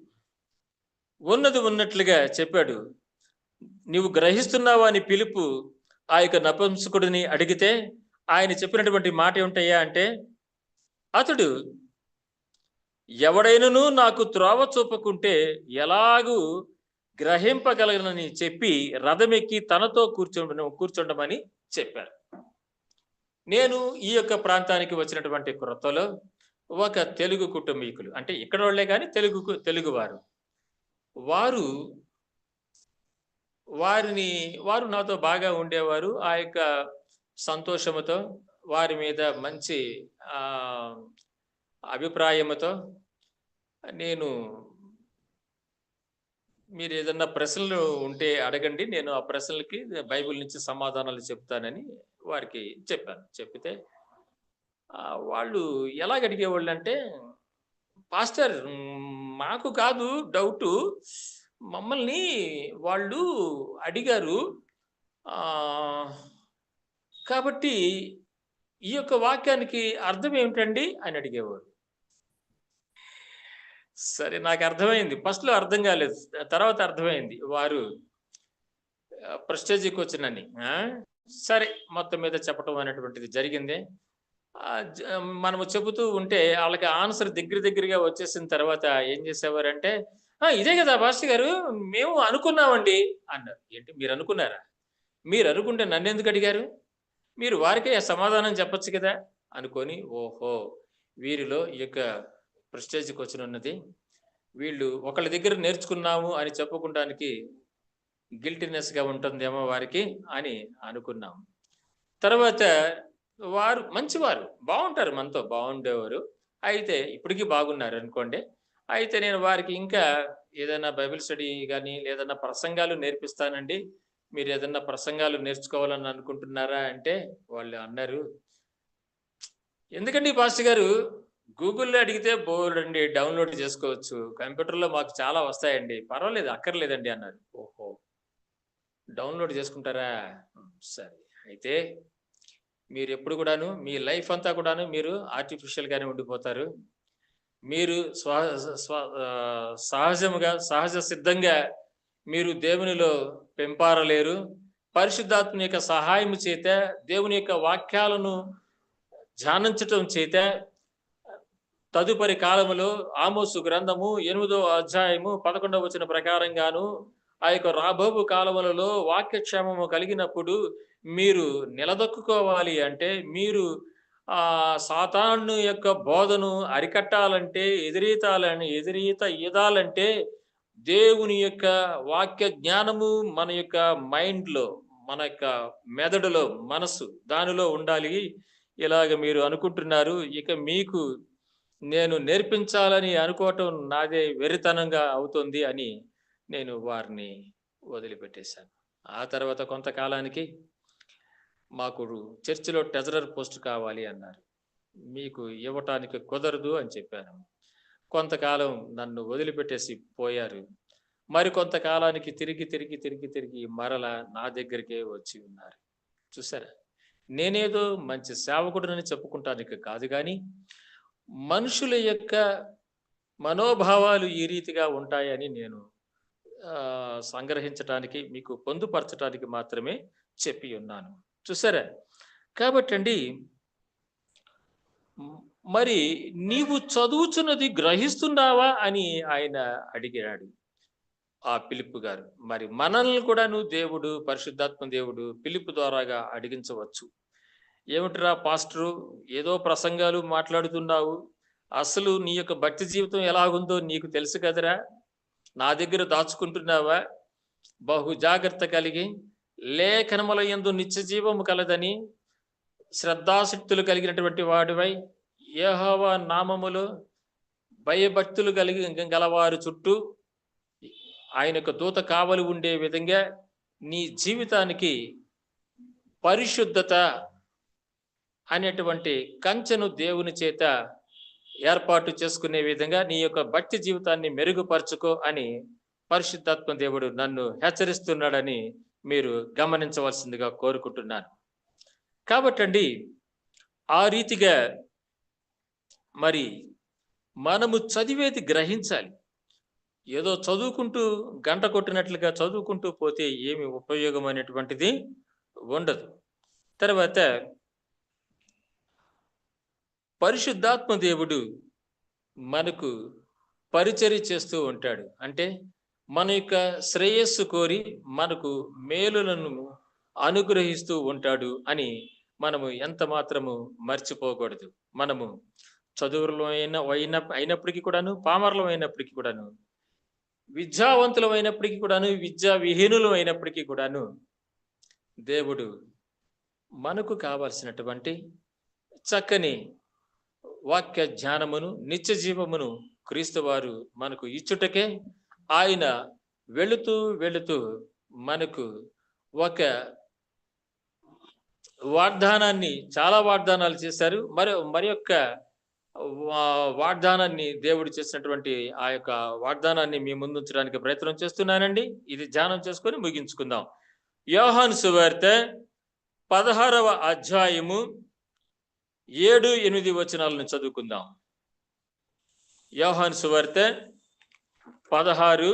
ఉన్నది ఉన్నట్లుగా చెప్పాడు. నీవు గ్రహిస్తున్నావా అని పిలుపు ఆ యొక్క నపుంసకుడిని అడిగితే ఆయన చెప్పినటువంటి మాట ఏమిటయ్యా అంటే, అతడు ఎవడైనను నాకు త్రోవ చూపకుంటే ఎలాగూ గ్రహింపగలనని చెప్పి రథమెక్కి తనతో కూర్చుండమని చెప్పారు. నేను ఈ యొక్క ప్రాంతానికి వచ్చినటువంటి క్రొత్తలో ఒక తెలుగు కుటుంబీకులు, అంటే ఇక్కడ వాళ్ళే కానీ తెలుగువారు, వారు నాతో బాగా ఉండేవారు. ఆ యొక్క సంతోషముతో, వారి మీద మంచి అభిప్రాయముతో నేను మీరు ఏదన్నా ప్రశ్నలు ఉంటే అడగండి, నేను ఆ ప్రశ్నలకి బైబిల్ నుంచి సమాధానాలు చెప్తానని వారికి చెప్పాను. చెప్పితే వాళ్ళు ఎలాగ అడిగేవాళ్ళంటే, పాస్టర్ మాకు కాదు డౌటు, మమ్మల్ని వాళ్ళు అడిగారు. ఆహ్, కాబట్టి ఈ యొక్క వాక్యానికి అర్థం ఏమిటండి అని అడిగేవారు. సరే, నాకు అర్థమైంది. ఫస్ట్‌లో అర్థం కాలేదు. తర్వాత అర్థమైంది. వారు ప్రెస్టీజ్ క్వెషన్ అని. సరే, మొత్తం మీద చెప్పటం అనేటువంటిది జరిగింది. మనము చెబుతూ ఉంటే ఆళ్ళకి ఆన్సర్ దగ్గరగా వచ్చేసిన తర్వాత ఏం చేసేవారంటే, ఇదే కదా పాస్టర్ గారు, మేము అనుకున్నామండి" అన్నారు. ఏంటి మీరు అనుకున్నారా? మీరు అనుకుంటే నన్నెందుకు అడిగారు? మీరు వారికే సమాధానం చెప్పొచ్చు కదా! అనుకోని, ఓహో! వీరిలో ఈ యొక్క ప్రెస్టీజ్ క్వెషన్ ఉన్నది. వీళ్ళు ఒకళ్ళ దగ్గర నేర్చుకున్నాము అని చెప్పుకుంటానికి గిల్టీనెస్‌గా ఉంటుందేమో వారికి అని అనుకున్నాం. తర్వాత వారు మంచివారు, బావుంటారు, మనతో బావుండేవారు. అయితే ఇప్పటికి బాగున్నారనుకోండి. అయితే నేను వారికి ఇంకా ఏదైనా బైబిల్ స్టడీ గాని, లేదన్నా ప్రసంగాలు నేర్పిస్తానండి. మీరేదన్నా ప్రసంగాలు నేర్చుకోవాలని అనుకుంటున్నారా అంటే, వాళ్ళు అన్నారు, "ఎందుకండి పాస్టర్ గారు, గూగుల్‌లో అడిగితే బోలెడన్ని డౌన్‌లోడ్ చేసుకోవచ్చు. కంప్యూటర్‌లో మాకు చాలా వస్తాయండి. పర్వాలేదు, అక్కర్లేదండి" అన్నారు. ఓహో! డౌన్‌లోడ్ చేసుకుంటారా? సరే. అయితే మీరెప్పుడు కూడాను మీ లైఫ్ అంతా కూడాను మీరు ఆర్టిఫిషియల్‌గానే ఉండిపోతారు. మీరు సహజముగా, సహజ సిద్ధంగా మీరు దేవునిలో పెంపారలేరు. పరిశుద్ధాత్మ యొక్క సహాయము చేత, దేవుని యొక్క వాక్యాలను ధ్యానించటం చేత, తదుపరి కాలములో ఆమోసు గ్రంథము 8వ అధ్యాయము 11వ వచనం ప్రకారంగాను, ఆ యొక్క రాబోవు కాలములలో వాక్యక్షేమము కలిగినప్పుడు మీరు నిలదొక్కుకోవాలి అంటే, మీరు సాతాను యొక్క బోధను అరికట్టాలంటే, ఈదాలంటే, దేవుని యొక్క వాక్య జ్ఞానము మన యొక్క మైండ్‌లో, మన యొక్క మెదడులో, మనస్సు దానిలో ఉండాలి. ఇలాగ మీరు అనుకుంటున్నారు. ఇక మీకు నేను నేర్పించాలని అనుకోవటం నాదే వెర్రితనంగా అవుతుంది అని నేను వారిని వదిలిపెట్టేశాను. ఆ తర్వాత కొంతకాలానికి మాకు చర్చిలో ట్రెజరర్ పోస్ట్ కావాలి అన్నారు. మీకు ఇవ్వటానికి కుదరదు అని చెప్పాను. కొంతకాలం నన్ను వదిలిపెట్టేసి పోయారు. మరి కొంతకాలానికి తిరిగి మరలా నా దగ్గరికే వచ్చి ఉన్నారు. చూసారా? నేనేదో మంచి సేవకుడినని చెప్పుకుంటానికి కాదు గాని, మనుషుల యొక్క మనోభావాలు ఈ రీతిగా ఉంటాయని నేను సంగ్రహించటానికి, మీకు పొందుపరచటానికి మాత్రమే చెప్పి ఉన్నాను. చూసారా? కాబట్టండి, మరి నీవు చదువుచున్నది గ్రహిస్తున్నావా అని ఆయన అడిగాడు, ఆ ఫిలిప్పు గారు. మరి మనల్ని కూడాను దేవుడు, పరిశుద్ధాత్మ దేవుడు ఫిలిప్పు ద్వారాగా అడిగించవచ్చు. ఏమిట్రా పాస్టరు, ఏదో ప్రసంగాలు మాట్లాడుతున్నావు, అసలు నీ యొక్క భక్తి జీవితం ఎలాగుందో నీకు తెలుసు కదరా, నా దగ్గర దాచుకుంటున్నావా? బహు జాగ్రత్త కలిగి లేఖనముల యందు నిత్య జీవము కలదని శ్రద్ధాశక్తులు కలిగినటువంటి వాడివై, యెహోవా నామములో భయభక్తులు గలవారు చుట్టూ ఆయన యొక్క దూత కావలి ఉండే విధంగా నీ జీవితానికి పరిశుద్ధత అనేటువంటి కంచెను దేవుని చేత ఏర్పాటు చేసుకునే విధంగా నీ యొక్క భక్తి జీవితాన్ని మెరుగుపరచుకో అని పరిశుద్ధాత్మ దేవుడు నన్ను హెచ్చరిస్తున్నాడని మీరు గమనించవలసిందిగా కోరుకుంటున్నాను. కాబట్టండి, ఆ రీతిగా మరి మనము చదివేది గ్రహించాలి. ఏదో చదువుకుంటూ గంట కొట్టినట్లుగా చదువుకుంటూ పోతే ఏమి ఉపయోగం అనేటువంటిది ఉండదు. తర్వాత పరిశుద్ధాత్మ దేవుడు మనకు పరిచర్య చేస్తూ ఉంటాడు. అంటే మన యొక్క శ్రేయస్సు కోరి మనకు మేలులను అనుగ్రహిస్తూ ఉంటాడు అని మనము ఎంత మాత్రము మర్చిపోకూడదు. మనము చదువులో అయినప్పటికీ కూడాను, పామరులం అయినప్పటికీ కూడాను, విద్యావంతులం అయినప్పటికీ కూడాను, విద్యా విహీనులం అయినప్పటికీ కూడాను, దేవుడు మనకు కావలసినటువంటి చక్కని వాక్య జ్ఞానమును, నిత్య జీవమును క్రీస్తు వారు మనకు ఇచ్చుటకే ఆయన వెళుతూ వెళుతూ మనకు ఒక వాగ్దానాన్ని, చాలా వాగ్దానాలు చేశారు. మరి యొక్క వాగ్దానాన్ని, దేవుడు చేసినటువంటి ఆ యొక్క వాగ్దానాన్ని మీ ముందు ఉంచడానికి ప్రయత్నం చేస్తున్నానండి. ఇది ధ్యానం చేసుకొని ముగించుకుందాం. యోహాను సువార్త 16వ అధ్యాయము 7-8 వచనాలను చదువుకుందాం. యోహాను సువార్త 16.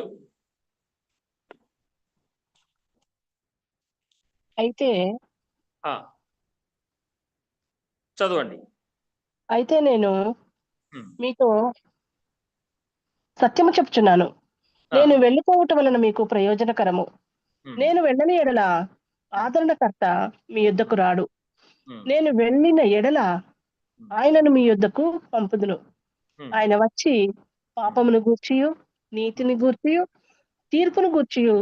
అయితే చదవండి. అయితే నేను ఉమ్, మీతో సత్యము చెప్తున్నాను, నేను వెళ్ళిపోవటం వలన మీకు ప్రయోజనకరము. ఉమ్, నేను వెళ్ళని ఎడల ఆదరణకర్త మీ యుద్ధకు రాడు. ఉమ్, నేను వెళ్ళిన ఎడల ఆయనను మీ యుద్ధకు పంపుదును. ఉమ్. ఆయన వచ్చి పాపమును గూర్చియు నీతిని గూర్చియు తీర్పును గూర్చియు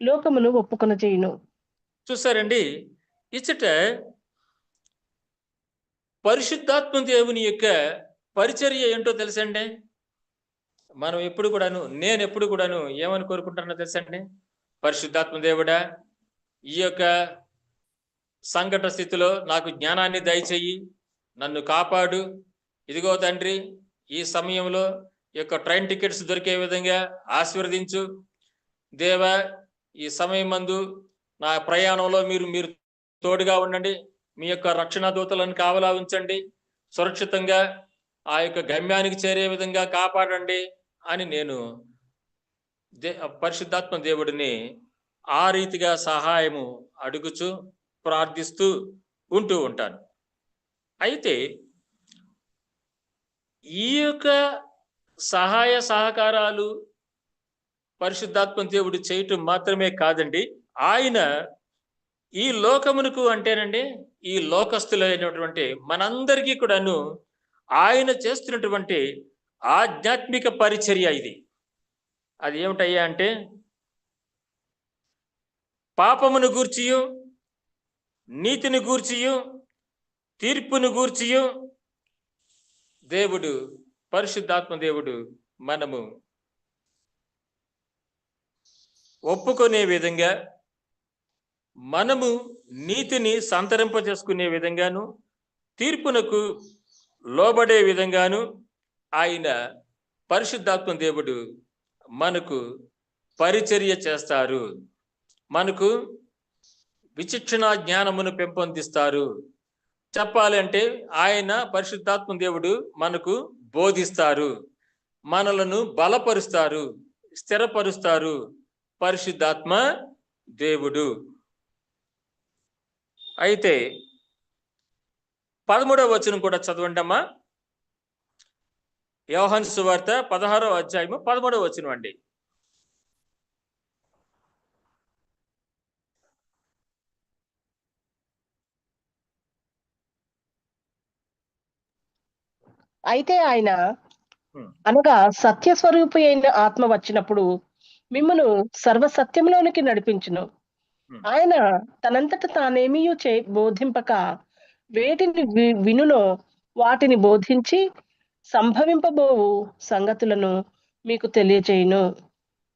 లోకమును ఒప్పుకొన చేయును. చూసారండి, ఇచ్చట పరిశుద్ధాత్మ దేవుని యొక్క పరిచర్య ఏంటో తెలుసండి. మనం నేను ఎప్పుడు కూడాను ఏమని కోరుకుంటానో తెలుసండి, పరిశుద్ధాత్మ దేవుడా, ఈ యొక్క సంకట స్థితిలో నాకు జ్ఞానాన్ని దయచేయి, నన్ను కాపాడు. ఇదిగో తండ్రి, ఈ సమయంలో ఈ యొక్క ట్రైన్ టికెట్స్ దొరికే విధంగా ఆశీర్వదించు. దేవా, ఈ సమయం మందు నా ప్రయాణంలో మీరు తోడుగా ఉండండి. మీ యొక్క రక్షణ దూతలను కావలా ఉంచండి. సురక్షితంగా ఆ యొక్క గమ్యానికి చేరే విధంగా కాపాడండి అని నేను పరిశుద్ధాత్మ దేవుడిని ఆ రీతిగా సహాయము అడుగుచు ప్రార్థిస్తూ ఉంటూ ఉంటాను. అయితే ఈ యొక్క సహాయ సహకారాలు పరిశుద్ధాత్మ దేవుడు చేయటం మాత్రమే కాదండి, ఆయన ఈ లోకమునకు అంటేనండి, ఈ లోకస్తులైనటువంటి మనందరికీ కూడాను ఆయన చేస్తున్నటువంటి ఆధ్యాత్మిక పరిచర్య ఇది. అది ఏమిటయ్యా అంటే, పాపమును గూర్చియు నీతిని గూర్చియు తీర్పును గూర్చియు దేవుడు, పరిశుద్ధాత్మ దేవుడు మనము ఒప్పుకునే విధంగా, మనము నీతిని సంతరింపజేసుకునే విధంగాను, తీర్పునకు లోబడే విధంగాను ఆయన పరిశుద్ధాత్మ దేవుడు మనకు పరిచర్య చేస్తారు. మనకు విచక్షణ జ్ఞానమును పెంపొందిస్తారు. చెప్పాలంటే ఆయన పరిశుద్ధాత్మ దేవుడు మనకు బోధిస్తారు, మనలను బలపరుస్తారు, స్థిరపరుస్తారు పరిశుద్ధాత్మ దేవుడు. అయితే 13వ వచనం కూడా చదవండి అమ్మా. యోహాను సువార్త 16వ అధ్యాయము 13వ వచనం అండి. అయితే ఆయన అనగా సత్యస్వరూపి అయిన ఆత్మ వచ్చినప్పుడు మిమ్మను సర్వసత్యంలోనికి నడిపించును. ఆయన తనంతట తానేమీ బోధింపక వేటిని వినునో వాటిని బోధించి సంభవింపబోవు సంగతులను మీకు తెలియచేయును.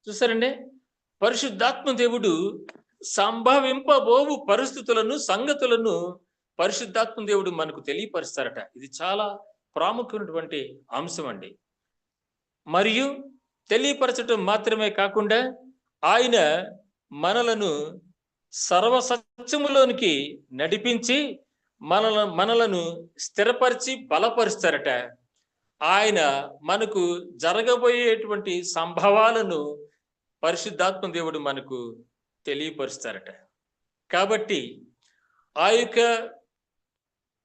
చూసారండి, పరిశుద్ధాత్మ దేవుడు సంభవింపబోవు పరిస్థితులను, సంగతులను పరిశుద్ధాత్మ దేవుడు మనకు తెలియపరుస్తారట. ఇది చాలా ప్రాముఖ్యమైనటువంటి అంశం అండి. మరియు తెలియపరచడం మాత్రమే కాకుండా ఆయన మనలను సర్వసత్యములోనికి నడిపించి మనలను స్థిరపరిచి బలపరుస్తారట. ఆయన మనకు జరగబోయేటువంటి సంభవాలను పరిశుద్ధాత్మ దేవుడు మనకు తెలియపరుస్తారట. కాబట్టి ఆ యొక్క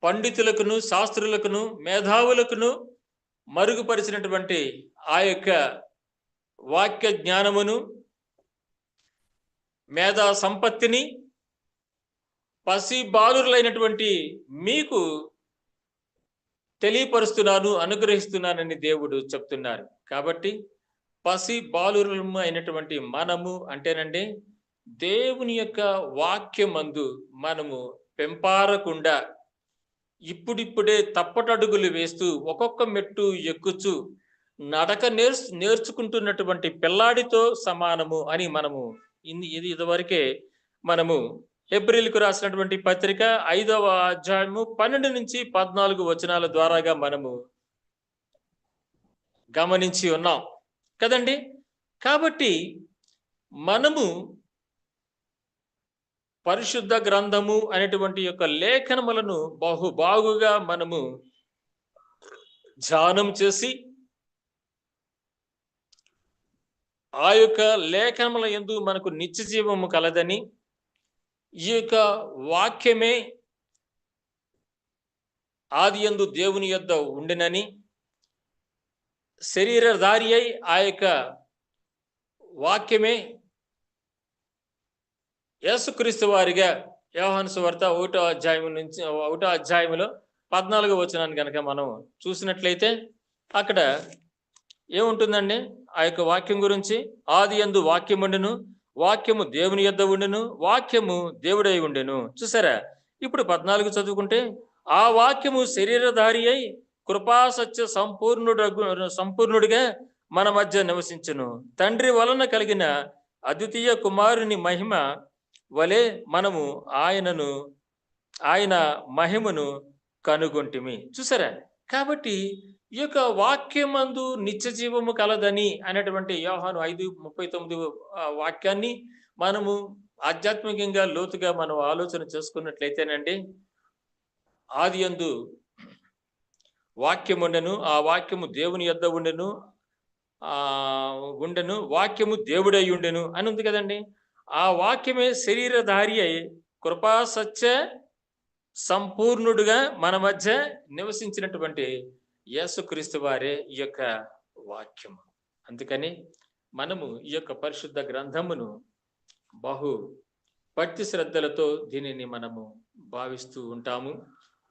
పండితులకును, శాస్త్రులకును, మేధావులకును మరుగుపరిచినటువంటి ఆ యొక్క వాక్య జ్ఞానమును, మేధా సంపత్తిని పసి బాలురులైనటువంటి మీకు తెలియపరుస్తున్నాను, అనుగ్రహిస్తున్నానని దేవుడు చెప్తున్నారు. కాబట్టి పసి బాలురము అయినటువంటి మనము అంటేనండి, దేవుని యొక్క వాక్యమందు మనము పెంపారకుండా ఇప్పుడిప్పుడే తప్పటడుగులు వేస్తూ ఒక్కొక్క మెట్టు ఎక్కుచు నడక నేర్చుకుంటున్నటువంటి పిల్లాడితో సమానము అని మనము ఇదివరకే మనము హెబ్రీయులకు రాసినటువంటి పత్రిక 5వ అధ్యాయము 12 నుంచి 14 వచనాల ద్వారాగా మనము గమనించి ఉన్నాం కదండి. కాబట్టి మనము పరిశుద్ధ గ్రంథము అనేటువంటి యొక్క లేఖనములను బాగుగా మనము ధ్యానం చేసి ఆ యొక్క లేఖనముల యందు మనకు నిత్య జీవము కలదని, ఈ యొక్క వాక్యమే ఆది యందు దేవుని యొద్ద ఉండినని, శరీరధారి అయి ఆ యొక్క వాక్యమే యేసుక్రీస్తు వారిగా యోహాను సువార్త 1వ అధ్యాయములో 14వ వచనాన్ని కనుక మనం చూసినట్లయితే అక్కడ ఏముంటుందండి? ఆ యొక్క వాక్యం గురించి, ఆది యందు వాక్యముండెను, వాక్యము దేవుని యొద్ద ఉండెను, వాక్యము దేవుడై ఉండెను. చూసారా? ఇప్పుడు 14 చదువుకుంటే, ఆ వాక్యము శరీరధారి అయి కృపా సత్య సంపూర్ణుడిగా మన మధ్య నివసించును. తండ్రి వలన కలిగిన అద్వితీయ కుమారుని మహిమ వలె మనము ఆయన మహిమను కనుగొంటిమి. చూసారా? కాబట్టి ఈ యొక్క వాక్యమందు నిత్య జీవము కలదని అనేటువంటి యోహాను 5:39 వాక్యాన్ని మనము ఆధ్యాత్మికంగా లోతుగా మనం ఆలోచన చేసుకున్నట్లయితేనండి, ఆది యందు వాక్యం ఉండెను, ఆ వాక్యము దేవుని యొద్ద ఉండెను, వాక్యము దేవుడై ఉండెను అని ఉంది కదండి. ఆ వాక్యమే శరీరధారి అయి కృపా సత్య సంపూర్ణుడుగా మన మధ్య నివసించినటువంటి యేసుక్రీస్తు వారే ఈ యొక్క వాక్యము. అందుకని మనము ఈ యొక్క పరిశుద్ధ గ్రంథమును బహు భక్తి శ్రద్ధలతో దీనిని మనము భావిస్తూ ఉంటాము.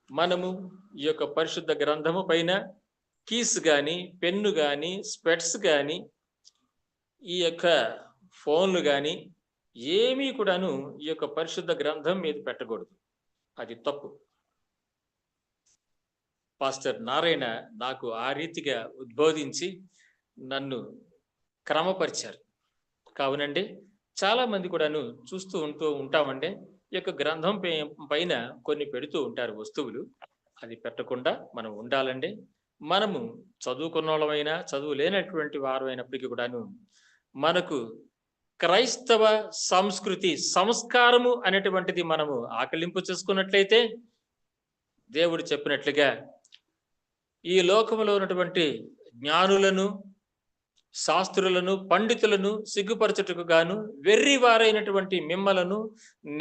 మనము ఈ యొక్క పరిశుద్ధ గ్రంథము పైన కీస్ కానీ, పెన్ను కానీ, స్పెట్స్ కానీ, ఈ యొక్క ఫోన్లు కానీ ఏమీ కూడాను ఈ యొక్క పరిశుద్ధ గ్రంథం మీద పెట్టకూడదు. అది తప్పు. పాస్టర్ నారాయణ నాకు ఆ రీతిగా ఉద్బోధించి నన్ను క్రమపరిచారు. కావునండి చాలా మంది కూడాను చూస్తూ ఉంటామండి, ఈ యొక్క గ్రంథం పైన కొన్ని పెడుతూ ఉంటారు వస్తువులు. అది పెట్టకుండా మనం ఉండాలండి. మనము చదువుకున్న వాళ్ళమైనా, చదువు లేనటువంటి వారు అయినప్పటికీ కూడాను మనకు క్రైస్తవ సంస్కృతి, సంస్కారము అనేటువంటిది మనము ఆకలింపు చేసుకున్నట్లయితే, దేవుడు చెప్పినట్లుగా ఈ లోకములో ఉన్నటువంటి జ్ఞానులను, శాస్త్రులను, పండితులను సిగ్గుపరచుటకు గాను వెర్రి వారైనటువంటి మిమ్మలను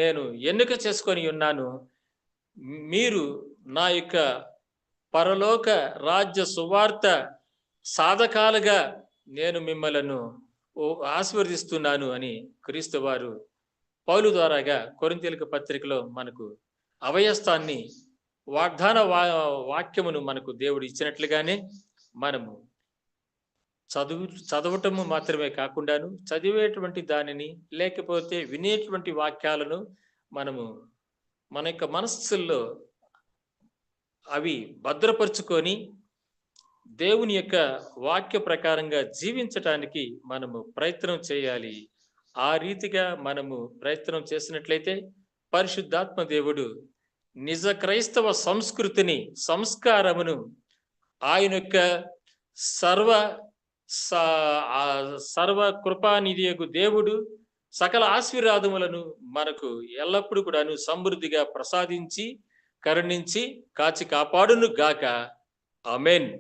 నేను ఎన్నిక చేసుకొని ఉన్నాను. మీరు నా యొక్క పరలోక రాజ్య సువార్త సాధకాలుగా నేను మిమ్మలను ఆశీర్వదిస్తున్నాను అని క్రీస్తు వారు పౌలు ద్వారాగా కొరింథీయులకు పత్రికలో మనకు అభయస్థాన్ని, వాగ్దాన వాక్యమును మనకు దేవుడు ఇచ్చినట్లుగానే మనము చదవటము మాత్రమే కాకుండాను చదివేటువంటి దానిని, లేకపోతే వినేటువంటి వాక్యాలను మనము మన యొక్క మనస్సుల్లో అవి భద్రపరుచుకొని దేవుని యొక్క వాక్య ప్రకారంగా జీవించటానికి మనము ప్రయత్నం చేయాలి. ఆ రీతిగా మనము ప్రయత్నం చేసినట్లయితే పరిశుద్ధాత్మ దేవుడు నిజ క్రైస్తవ సంస్కృతిని, సంస్కారమును, ఆయన యొక్క సర్వ కృపానిధియగు దేవుడు సకల ఆశీర్వాదములను మనకు ఎల్లప్పుడూ కూడాను సమృద్ధిగా ప్రసాదించి, కరుణించి, కాచి కాపాడును గాక. ఆమేన్.